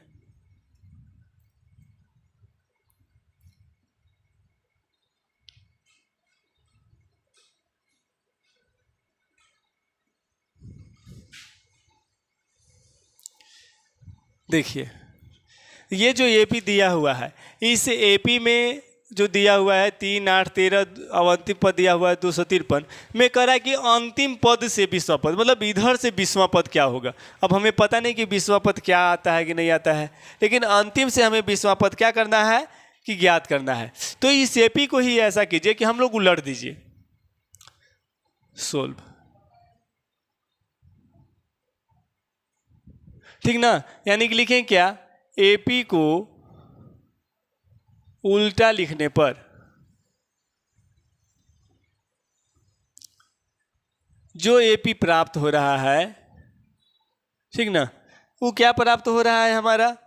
देखिए ये जो AP दिया हुआ है, इस AP में जो दिया हुआ है 3 8 13 और अंतिम पद दिया हुआ है 253 में कह रहा है कि अंतिम पद से 20वां पद, मतलब इधर से 20वां पद क्या होगा। अब हमें पता नहीं कि 20वां पद क्या आता है कि नहीं आता है, लेकिन अंतिम से हमें 20वां पद क्या करना है कि ज्ञात करना है। तो इस AP को ही ऐसा कीजिए कि हम लोग उलट दीजिए, सोल्व, ठीक ना। यानी कि लिखें क्या, AP को उल्टा लिखने पर जो AP प्राप्त हो रहा है, ठीक ना, वो क्या प्राप्त हो रहा है हमारा,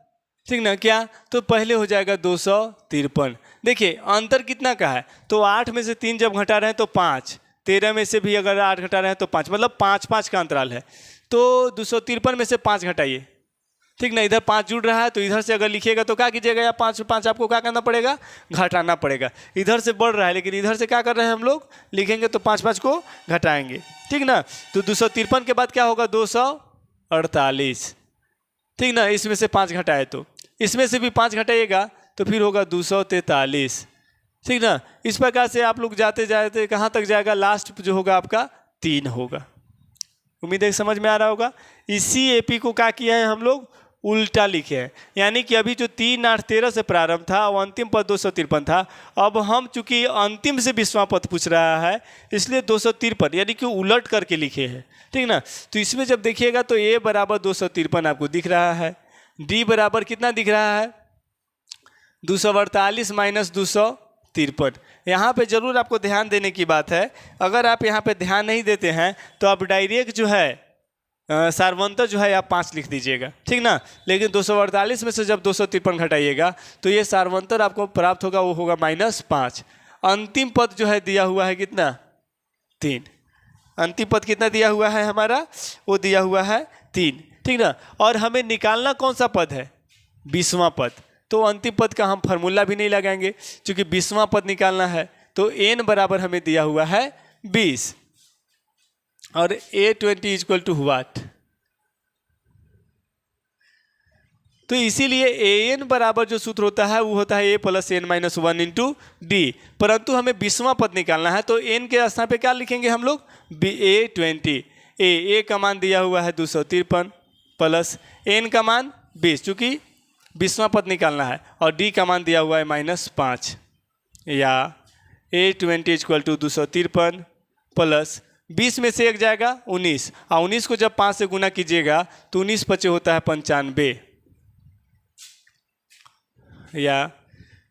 ठीक ना, क्या, तो पहले हो जाएगा 253। देखिए अंतर कितना का है, तो 8 में से 3 जब घटा रहे हैं तो 5, 13 में से भी अगर 8 घटा रहे हैं तो 5, मतलब 5 5 का अंतराल है, तो 253 में से 5 घटाइए, ठीक ना। इधर 5 जुड़ रहा है तो इधर से अगर लिखिएगा तो क्या कीजिएगा, या 5 5 आपको क्या करना पड़ेगा, घटाना पड़ेगा। इधर से बढ़ रहा है लेकिन इधर से क्या कर रहे हैं हम लोग, लिखेंगे तो 5 5 को घटाएंगे, ठीक ना। तो 253 के बाद क्या होगा 248, ठीक ना। इसमें से 5 घटाए तो इसमें से भी 5 घटाइएगा तो फिर होगा 243, ठीक ना। इस प्रकार से आप लोग जाते जाते कहाँ तक जाएगा, लास्ट जो होगा आपका 3 होगा। उम्मीद है समझ में आ रहा होगा। इसी AP को क्या किया है हम लोग, उल्टा लिखे हैं। यानी कि अभी जो 3, 8, 13 से प्रारंभ था और अंतिम पद 253 था, अब हम चूंकि अंतिम से 20वां पद पूछ रहा है इसलिए 253 यानी कि उलट करके लिखे हैं, ठीक ना। तो इसमें जब देखिएगा तो a बराबर 253 आपको दिख रहा है, d बराबर कितना दिख रहा है 248 माइनस 253। यहाँ पे जरूर आपको ध्यान देने की बात है, अगर आप यहाँ पे ध्यान नहीं देते हैं तो आप डायरेक्ट जो है सार्वंतर जो है आप 5 लिख दीजिएगा, ठीक ना। लेकिन 248 में से जब 253 घटाइएगा तो ये सार्वंतर आपको प्राप्त होगा, वो होगा -5। अंतिम पद जो है दिया हुआ है कितना 3, अंतिम पद कितना दिया हुआ है हमारा, वो दिया हुआ है 3, ठीक ना। और हमें निकालना कौन सा पद है 20वां पद, तो अंतिम पद का हम फार्मूला भी नहीं लगाएंगे क्योंकि 20वां पद निकालना है। तो n बराबर हमें दिया हुआ है 20 और a20 इक्वल टू व्हाट, तो इसीलिए an बराबर जो सूत्र होता है वो होता है a plus n minus 1 into D. परंतु हमें 20वां पद निकालना है तो n के स्थान पे क्या लिखेंगे हम लोग a20। a का मान दिया हुआ है 253 प्लस n का मान 20, चूँकि 20वां पद निकालना है, और d का मान दिया हुआ है -5, या a20 इक्वल टू 253 प्लस 20 में से 1 जाएगा 19, और 19 को जब 5 से गुना कीजिएगा तो 19 × 5 होता है 95, या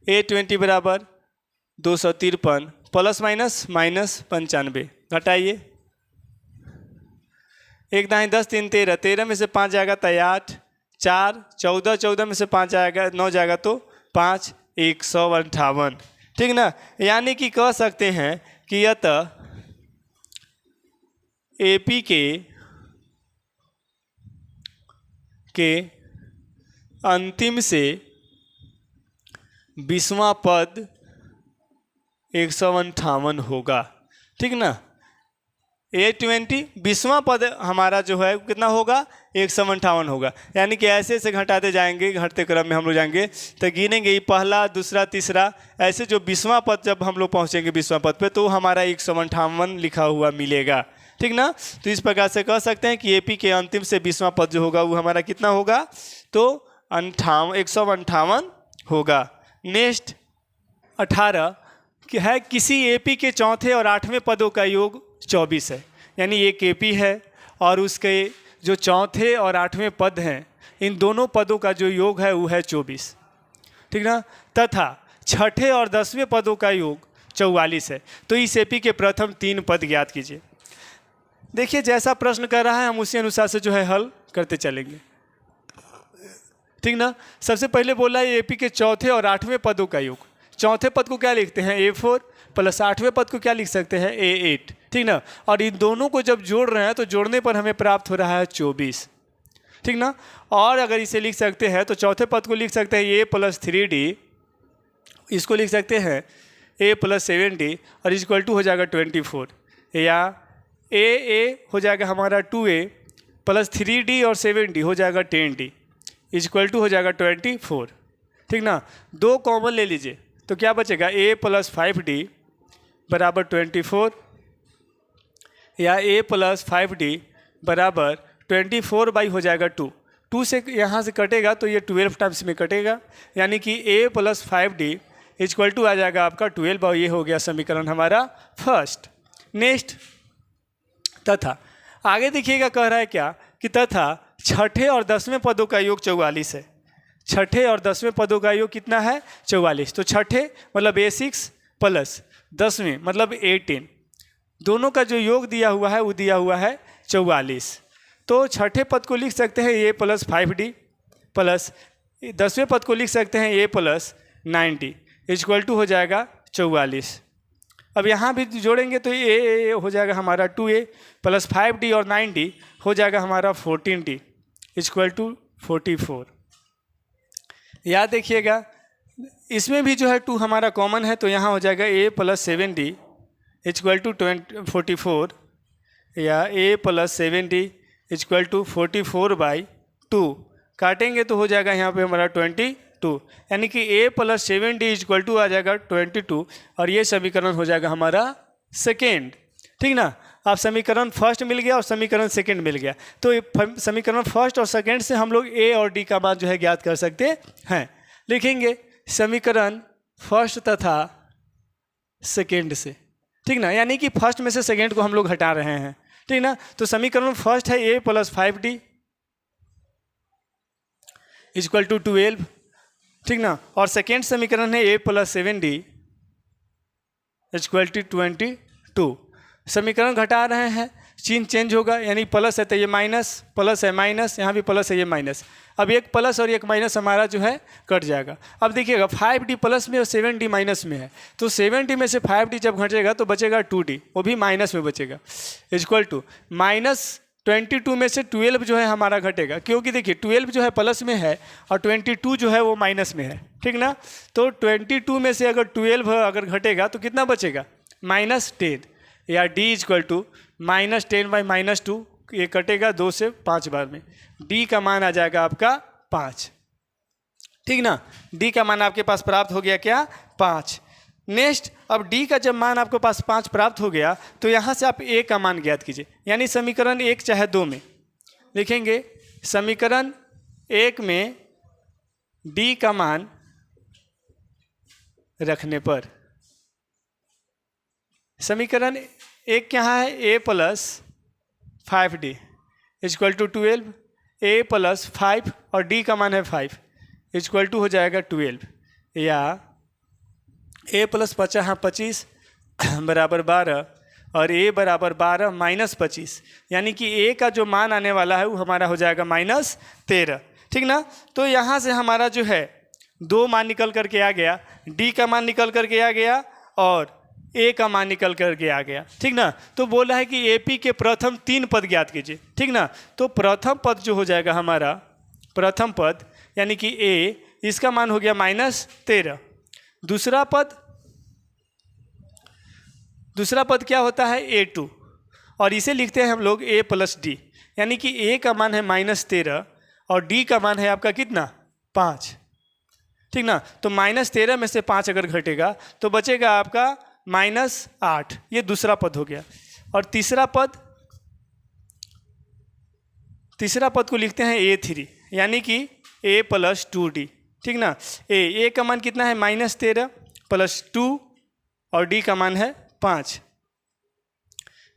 a20 बराबर 253 प्लस माइनस -95, घटाइए 1 दाएँ 10 3 13, 13 में से 5 जाएगा तो 8, 4 14, 14 में से 5 जाएगा 9 जाएगा तो 5 158, ठीक ना। यानी कि कह सकते हैं कि अतः एपी के अंतिम से 20वां पद 158 होगा, ठीक ना। a20 20वां पद हमारा जो है कितना होगा 158 होगा। यानी कि ऐसे ऐसे घटाते जाएंगे, घटते क्रम में हम लोग जाएंगे तो गिनेंगे पहला दूसरा तीसरा, ऐसे जो 20वां पद जब हम लोग पहुंचेंगे 20वां पद पे तो हमारा 158 लिखा हुआ मिलेगा, ठीक ना। तो इस प्रकार से कह सकते हैं कि एपी के अंतिम से 20वां पद जो होगा वो हमारा कितना होगा, तो 158 होगा। नेक्स्ट 18 कि है किसी एपी के चौथे और 8वें पदों का योग 24 है। यानी एक एपी है और उसके जो चौथे और 8वें पद हैं, इन दोनों पदों का जो योग है वो है 24, ठीक ना। तथा छठे और 10वें पदों का योग 44 है। तो इस एपी के प्रथम 3 पद ज्ञात कीजिए। देखिए जैसा प्रश्न कर रहा है हम उसी अनुसार से जो है हल करते चलेंगे, ठीक ना। सबसे पहले बोला है एपी के चौथे और 8वें पदों का योग। चौथे पद को क्या लिखते हैं a4 प्लस 8वें पद को क्या लिख सकते हैं a8, ठीक ना। और इन दोनों को जब जोड़ रहे हैं तो जोड़ने पर हमें प्राप्त हो रहा है 24, ठीक ना। और अगर इसे लिख सकते हैं तो चौथे पद को लिख सकते हैं a प्लस 3d, इसको लिख सकते हैं a प्लस 7d और इक्वल टू हो जाएगा 24, या a हो जाएगा हमारा 2a प्लस 3d और 7d हो जाएगा 10d इक्वल टू हो जाएगा 24, ठीक ना। 2 कॉमन ले लीजिए तो क्या बचेगा a प्लस 5d बराबर 24, या a प्लस 5d बराबर 24 बाई हो जाएगा 2। 2 से यहाँ से कटेगा तो ये 12 टाइम्स में कटेगा, यानी कि a plus 5d equal to आ जाएगा आपका 12, और ये हो गया समीकरण हमारा फर्स्ट। नेक्स्ट तथा आगे देखिएगा कह रहा है क्या कि तथा छठे और 10वें पदों का योग 44 है। छठे और 10वें पदों का योग कितना है 44। तो छठे मतलब a6 प्लस 10वें मतलब 18, दोनों का जो योग दिया हुआ है वो दिया हुआ है 44। तो छठे पद को लिख सकते हैं a प्लस 5d प्लस 10वें पद को लिख सकते हैं a plus 9d equal to हो जाएगा 44। अब यहाँ भी जोड़ेंगे तो ये हो जाएगा हमारा 2a प्लस 5d और 9d हो जाएगा हमारा 14d इक्वल टू 44। याद देखिएगा इसमें भी जो है 2 हमारा कॉमन है तो यहाँ हो जाएगा a plus 7d equal to 44, या a plus 7d equal to 44 by 2, काटेंगे तो हो जाएगा यहाँ पे हमारा 22, यानी कि a plus 7d equal to आ जाएगा 22, और ये समीकरण हो जाएगा हमारा सेकेंड, ठीक ना। आप समीकरण फर्स्ट मिल गया और समीकरण सेकंड मिल गया, तो समीकरण फर्स्ट और सेकंड से हम लोग ए और डी का मान जो है ज्ञात कर सकते हैं। लिखेंगे समीकरण फर्स्ट तथा सेकंड से, ठीक ना, यानी कि फर्स्ट में से सेकंड को हम लोग हटा रहे हैं, ठीक ना। तो समीकरण फर्स्ट है a + 5d = 12, ठीक ना, और सेकेंड समीकरण है a + 7d = 22। समीकरण घटा रहे हैं, चिन्ह चेंज होगा, यानी प्लस है तो ये माइनस, प्लस है माइनस, यहाँ भी प्लस है ये माइनस। अब एक प्लस और एक माइनस हमारा जो है कट जाएगा। अब देखिएगा 5d प्लस में और 7d माइनस में है, तो 7d में से 5d जब घटेगा तो बचेगा 2d, वो भी माइनस में बचेगा, = -22 में से 12 जो है हमारा घटेगा, क्योंकि देखिए 12 जो है प्लस में है और 22 जो है वो माइनस में है, ठीक ना। तो 22 में से अगर 12 अगर घटेगा तो कितना बचेगा, -10, या d = -10/-2, ये कटेगा 2 से 5 बार में, d का मान आ जाएगा आपका 5, ठीक ना। d का मान आपके पास प्राप्त हो गया क्या, 5। नेक्स्ट, अब d का जब मान आपके पास 5 प्राप्त हो गया तो यहाँ से आप a का मान ज्ञात कीजिए, यानी समीकरण 1 चाहे 2 में लिखेंगे समीकरण 1 में d का मान रखने पर, समीकरण 1 क्या है, a + 5d = 12, a + 5 और d का मान है 5 = हो जाएगा 12, या a + 25 बराबर 12 और a बराबर 12 - 25, यानी कि a का जो मान आने वाला है वो हमारा हो जाएगा -13, ठीक ना। तो यहाँ से हमारा जो है 2 मान निकल करके आ गया, d का मान निकल करके आ गया और a का मान निकल करके आ गया, ठीक ना। तो बोला है कि AP के प्रथम 3 पद ज्ञात कीजिए, ठीक ना। तो प्रथम पद जो हो जाएगा हमारा, प्रथम पद यानी कि a, इसका मान हो गया -13। दूसरा पद क्या होता है, A2, और इसे लिखते हैं हम लोग a + d, यानी कि a का मान है -13 और d का मान है आपका कितना, 5, ठीक ना। तो -13 में से 5 अगर घटेगा तो बचेगा आपका -8, ये दूसरा पद हो गया। और तीसरा पद को लिखते हैं A3, यानी कि a + 2d, ठीक ना। a का मान कितना है, -13 + 2 और d का मान है 5,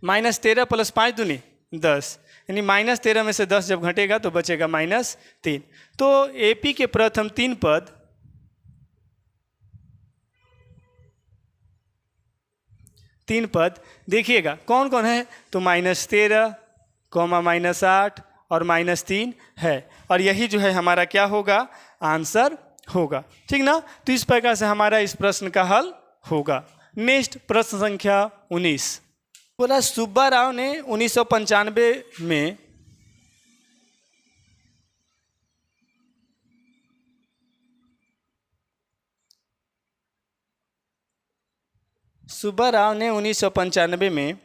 -13 + 5 दूनी 10, यानी -13 में से 10 जब घटेगा तो बचेगा -3। तो AP के प्रथम 3 पद देखिएगा कौन कौन है, तो -13, -8 और -3 है, और यही जो है हमारा क्या होगा, आंसर होगा, ठीक ना। तो इस प्रकार से हमारा इस प्रश्न का हल होगा। नेक्स्ट प्रश्न संख्या 19, बोला सुब्बा राव ने 1995 में सुब्बा राव ने 1995 में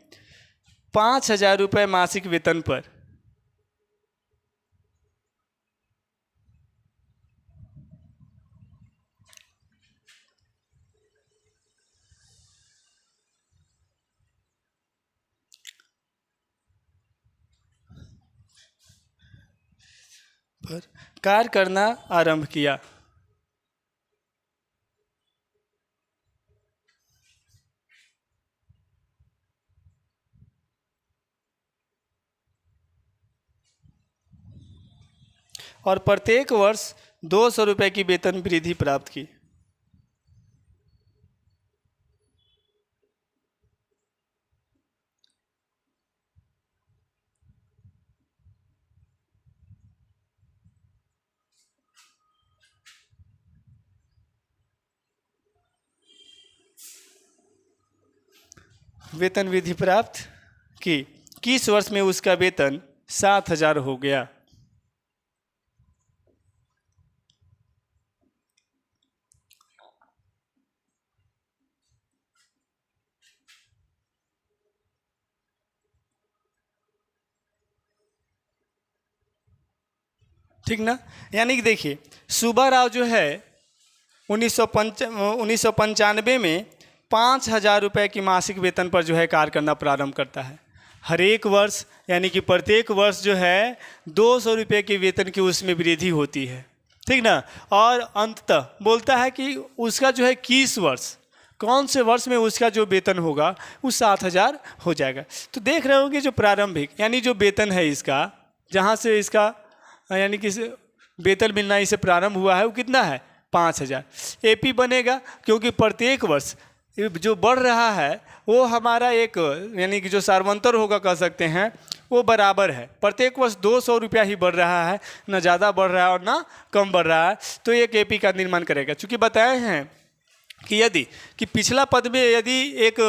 5,000 रुपये मासिक वेतन पर कार्य करना आरंभ किया। और प्रत्येक वर्ष 200 रुपये की वेतन वृद्धि प्राप्त की। वेतन वृद्धि प्राप्त की, किस वर्ष में उसका वेतन 7,000 हो गया। ठीक ना, यानी कि देखिए सुब्बा राव जो है 1995 में 5,000 रुपये की मासिक वेतन पर जो है कार्य करना प्रारंभ करता है। हर एक वर्ष यानी कि प्रत्येक वर्ष जो है 200 रुपये के वेतन की उसमें वृद्धि होती है, ठीक ना। और अंततः बोलता है कि उसका जो है 21 वर्ष, कौन से वर्ष में उसका जो वेतन होगा वो 7,000 हो जाएगा। तो देख रहे होंगे जो प्रारंभिक यानी जो वेतन है इसका, जहाँ से इसका यानी कि वेतन मिलना इसे प्रारंभ हुआ है वो कितना है 5,000। एपी बनेगा क्योंकि प्रत्येक वर्ष जो बढ़ रहा है वो हमारा एक यानी कि जो सार्वंतर होगा कह सकते हैं वो बराबर है। प्रत्येक वर्ष 200 रुपया ही बढ़ रहा है, ना ज़्यादा बढ़ रहा है और ना कम बढ़ रहा है, तो एक एपी का निर्माण करेगा। चूँकि बताए हैं कि यदि कि पिछला पद में यदि एक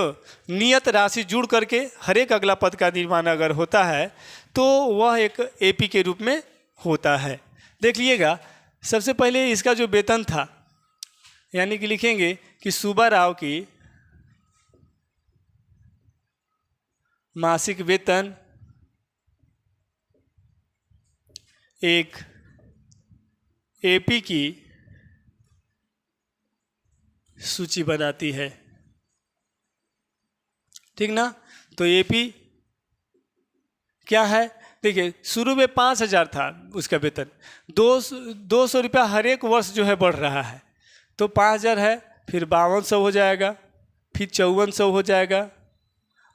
नियत राशि जुड़ करके हर एक अगला पद का निर्माण अगर होता है तो वह एक एपी के रूप में होता है। देख लीजिएगा, सबसे पहले इसका जो वेतन था यानी कि लिखेंगे कि सुब्बा राव की मासिक वेतन एक एपी की सूची बनाती है, ठीक ना। तो एपी क्या है, देखिए शुरू में 5,000 था उसका वेतन, 200 रुपया हर एक वर्ष जो है बढ़ रहा है, तो 5,000 है, फिर 5200 हो जाएगा, फिर 5400 हो जाएगा,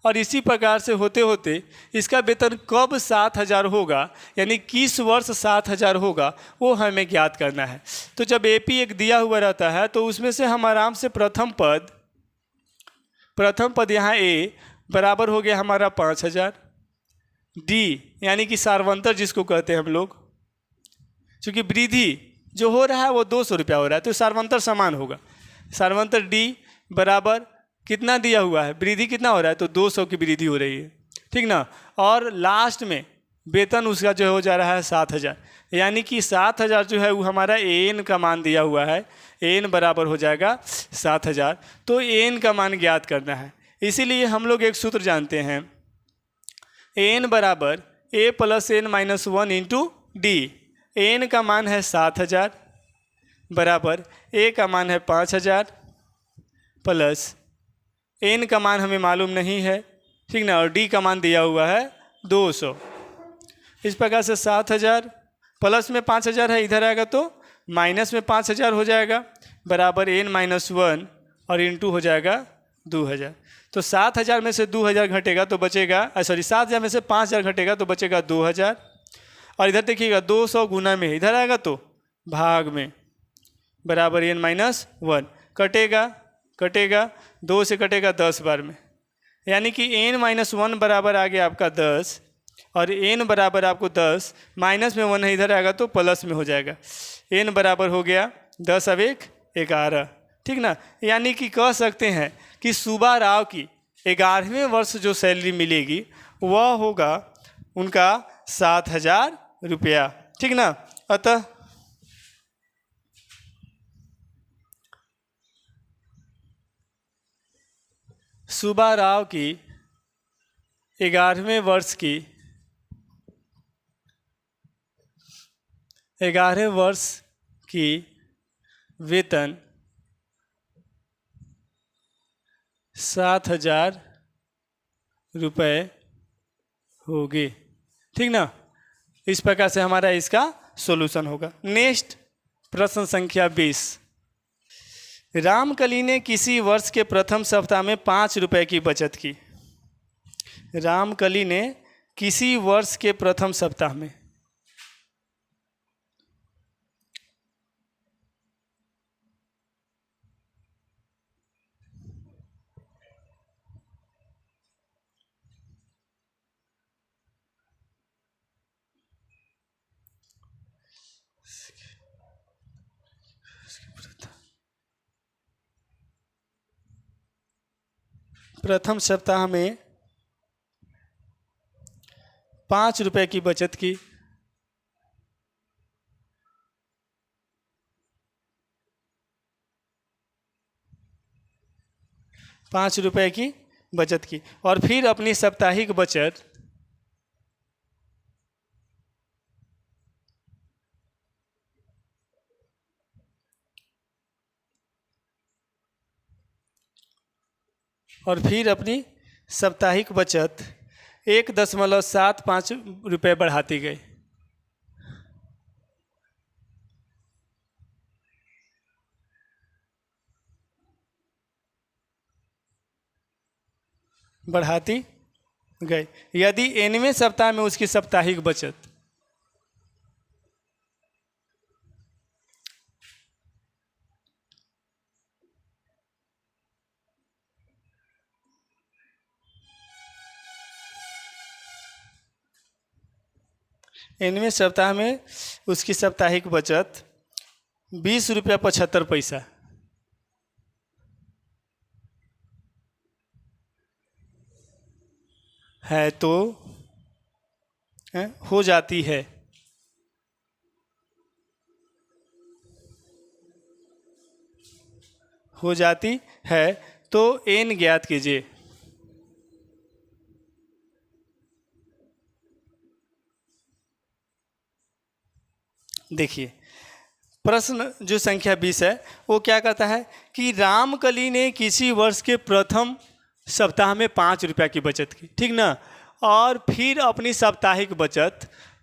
और इसी प्रकार से होते होते इसका वेतन कब 7,000 होगा यानी किस वर्ष 7,000 होगा वो हमें ज्ञात करना है। तो जब एपी एक दिया हुआ रहता है तो उसमें से हम आराम से प्रथम पद यहाँ ए बराबर हो गया हमारा 5,000, डी यानी कि सार्वंतर जिसको कहते हैं हम लोग, चूँकि वृद्धि जो हो रहा है वो 200 रुपया हो रहा है तो सार्वंतर समान होगा। सार्वंतर डी बराबर कितना दिया हुआ है, वृद्धि कितना हो रहा है तो 200 की वृद्धि हो रही है, ठीक ना। और लास्ट में वेतन उसका जो हो जा रहा है 7,000, यानी कि 7,000 जो है वो हमारा एन का मान दिया हुआ है, एन बराबर हो जाएगा 7,000। तो एन का मान ज्ञात करना है, इसीलिए हम लोग एक सूत्र जानते हैं, एन बराबर a plus n minus 1 into d. N का मान है 7,000 बराबर ए का मान है 5,000 प्लस एन का मान हमें मालूम नहीं है, ठीक ना, और डी का मान दिया हुआ है 200। इस प्रकार से 7,000 प्लस में 5,000 है, इधर आएगा तो माइनस में 5,000 हो जाएगा बराबर एन माइनस 1 और इंटू हो जाएगा 2,000। तो 7,000 में से 2,000 घटेगा तो बचेगा 7,000 में से 5,000 घटेगा तो बचेगा 2,000, और इधर देखिएगा 200 गुना में इधर आएगा तो भाग में बराबर एन माइनस 1 कटेगा 2 से कटेगा 10 बार में, यानी कि एन माइनस 1 बराबर आ गया आपका 10 और एन बराबर आपको 10 माइनस में 1 है इधर आएगा तो प्लस में हो जाएगा। एन बराबर हो गया 10 अब 1 11, ठीक ना। यानी कि कह सकते हैं कि सुब्बा राव की 11वें वर्ष जो सैलरी मिलेगी वह होगा उनका 7,000 रुपया, ठीक ना। अतः सुब्बा राव की 11वें वर्ष की 11वें वर्ष की वेतन 7,000 रुपये होगी, ठीक ना। इस प्रकार से हमारा इसका सॉल्यूशन होगा। नेक्स्ट प्रश्न संख्या 20, रामकली ने किसी वर्ष के प्रथम सप्ताह में 5 रुपये की बचत की। रामकली ने किसी वर्ष के प्रथम सप्ताह में प्रथम सप्ताह में 5 रुपये की बचत की। ₹5 की बचत की और फिर अपनी साप्ताहिक बचत 1.75 रुपये बढ़ाती गई। बढ़ाती गई यदि nवें सप्ताह में उसकी साप्ताहिक बचत nवें सप्ताह में उसकी साप्ताहिक बचत 20.75 है तो हो जाती है तो n ज्ञात कीजिए। देखिए प्रश्न जो संख्या 20 है वो क्या कहता है कि रामकली ने किसी वर्ष के प्रथम सप्ताह में 5 रुपया की बचत की, ठीक ना, और फिर अपनी साप्ताहिक बचत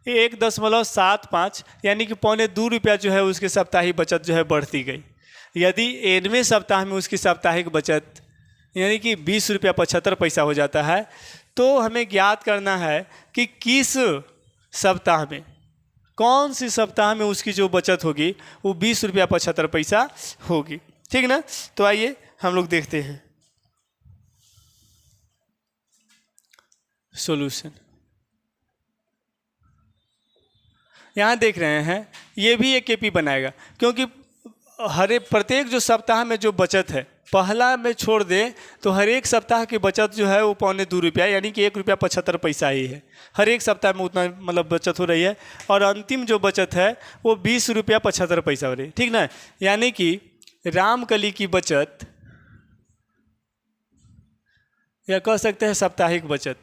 1.75 यानी कि 2.25 रुपया जो है उसकी साप्ताहिक बचत जो है बढ़ती गई। यदि nवें सप्ताह में उसकी साप्ताहिक बचत यानी कि 20.75 हो जाता है तो हमें ज्ञात करना है कि किस सप्ताह में, कौन सी सप्ताह में उसकी जो बचत होगी वो 20.75 होगी, ठीक ना। तो आइए हम लोग देखते हैं सॉल्यूशन। यहाँ देख रहे हैं ये भी एक केपी बनाएगा क्योंकि प्रत्येक जो सप्ताह में जो बचत है पहला में छोड़ दें तो हर एक सप्ताह की बचत जो है वो 2.25 रुपया यानी कि 1.75 ही है। हर एक सप्ताह में उतना मतलब बचत हो रही है और अंतिम जो बचत है वो 20.75 हो रही है, ठीक ना। यानी कि रामकली की बचत या कह सकते हैं साप्ताहिक बचत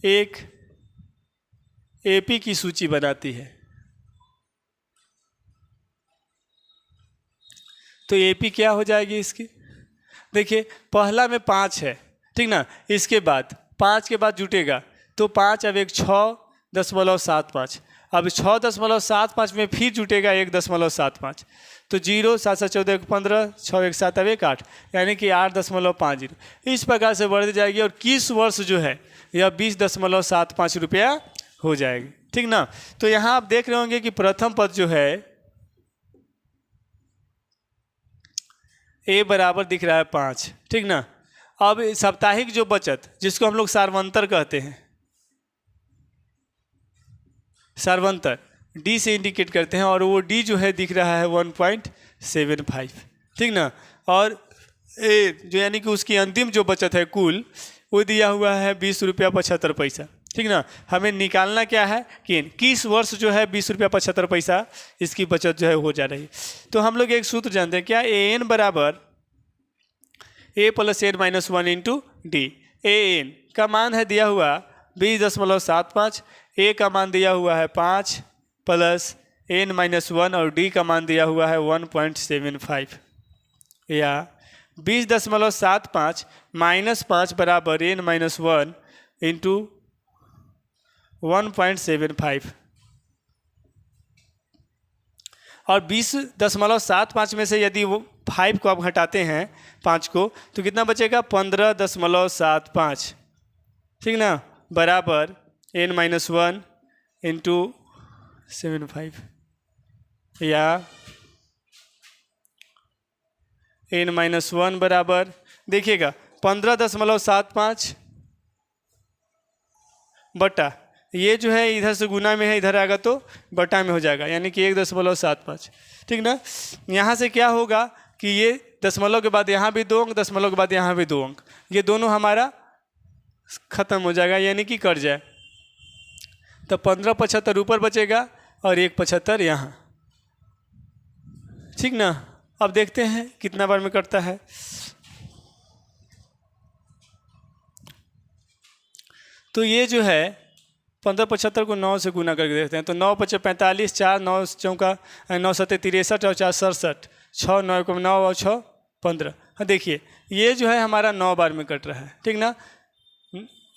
एक एपी की सूची बनाती है। तो एपी क्या हो जाएगी इसकी, देखिए पहला में 5 है, ठीक ना, इसके बाद 5 के बाद जुटेगा तो 5 अब 6.75, अब 6.75 में फिर जुटेगा 1.75 तो 0 7 7 14 1 15 6 1 7 अब 1 8 यानी कि 8.50 इस प्रकार से बढ़ जाएगी और किस वर्ष जो है यह 20.75 रुपया हो जाएगी, ठीक ना। तो यहाँ आप देख रहे होंगे कि प्रथम पद जो है ए बराबर दिख रहा है 5, ठीक ना। अब साप्ताहिक जो बचत जिसको हम लोग सार्वंतर कहते हैं, सार्वंतर डी से इंडिकेट करते हैं और वो डी जो है दिख रहा है 1.75, ठीक ना। और ए जो यानी कि उसकी अंतिम जो बचत है कुल वो दिया हुआ है 20.75, ठीक ना। हमें निकालना क्या है कि किस वर्ष जो है 20.75 इसकी बचत जो है हो जा रही है। तो हम लोग एक सूत्र जानते हैं क्या, ए एन बराबर a plus n minus 1 into d. A n का मान है दिया हुआ 20.75, ए का मान दिया हुआ है 5 प्लस एन माइनस 1 और डी का मान दिया हुआ है 1.75 या 20.75 माइनस 5 बराबर एन माइनस 1 इंटू 1.75 और 20.75 में से यदि वो 5 को आप घटाते हैं 5 को तो कितना बचेगा 15.75, ठीक ना, बराबर n माइनस 1 इंटू 75 या n माइनस 1 बराबर देखिएगा 15.75 बटा ये जो है इधर से गुना में है इधर आएगा तो बटा में हो जाएगा यानी कि 1.75, ठीक ना। यहाँ से क्या होगा कि ये दशमलव के बाद यहाँ भी 2 अंक, दशमलव के बाद यहाँ भी 2 अंक, ये दोनों हमारा खत्म हो जाएगा यानी कि कट जाए तो 15.75 ऊपर बचेगा और 1.75 यहाँ, ठीक ना। अब देखते हैं कितना बार में कटता है। तो ये जो है 15.75 को 9 से गुना करके देखते हैं तो 9 × 45, 4 9 चौका 9 7 63 और 4 67, 6 9 को 9 और 6 15। हाँ देखिए, ये जो है हमारा 9 बार में कट रहा है, ठीक ना।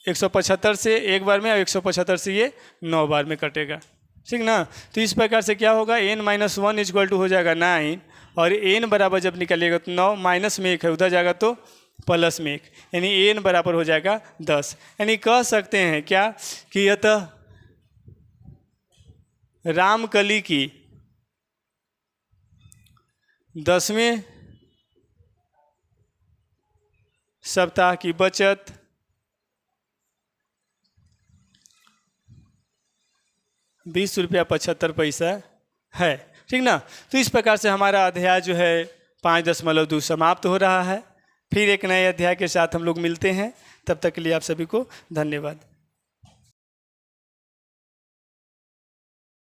175 से एक बार में और 175 से ये 9 बार में कटेगा, ठीक ना। तो इस प्रकार से क्या होगा, n-1 इक्वल टू हो जाएगा 9, और n बराबर जब निकलेगा तो 9 माइनस में 1 है, उधर जाएगा तो प्लस में 1, यानी n बराबर हो जाएगा 10। यानी कह सकते हैं क्या कि अतः रामकली की 10वें सप्ताह की बचत 20 रुपया 75 पैसा है, ठीक ना। तो इस प्रकार से हमारा अध्याय जो है 5.2 समाप्त हो रहा है। फिर एक नए अध्याय के साथ हम लोग मिलते हैं, तब तक के लिए आप सभी को धन्यवाद।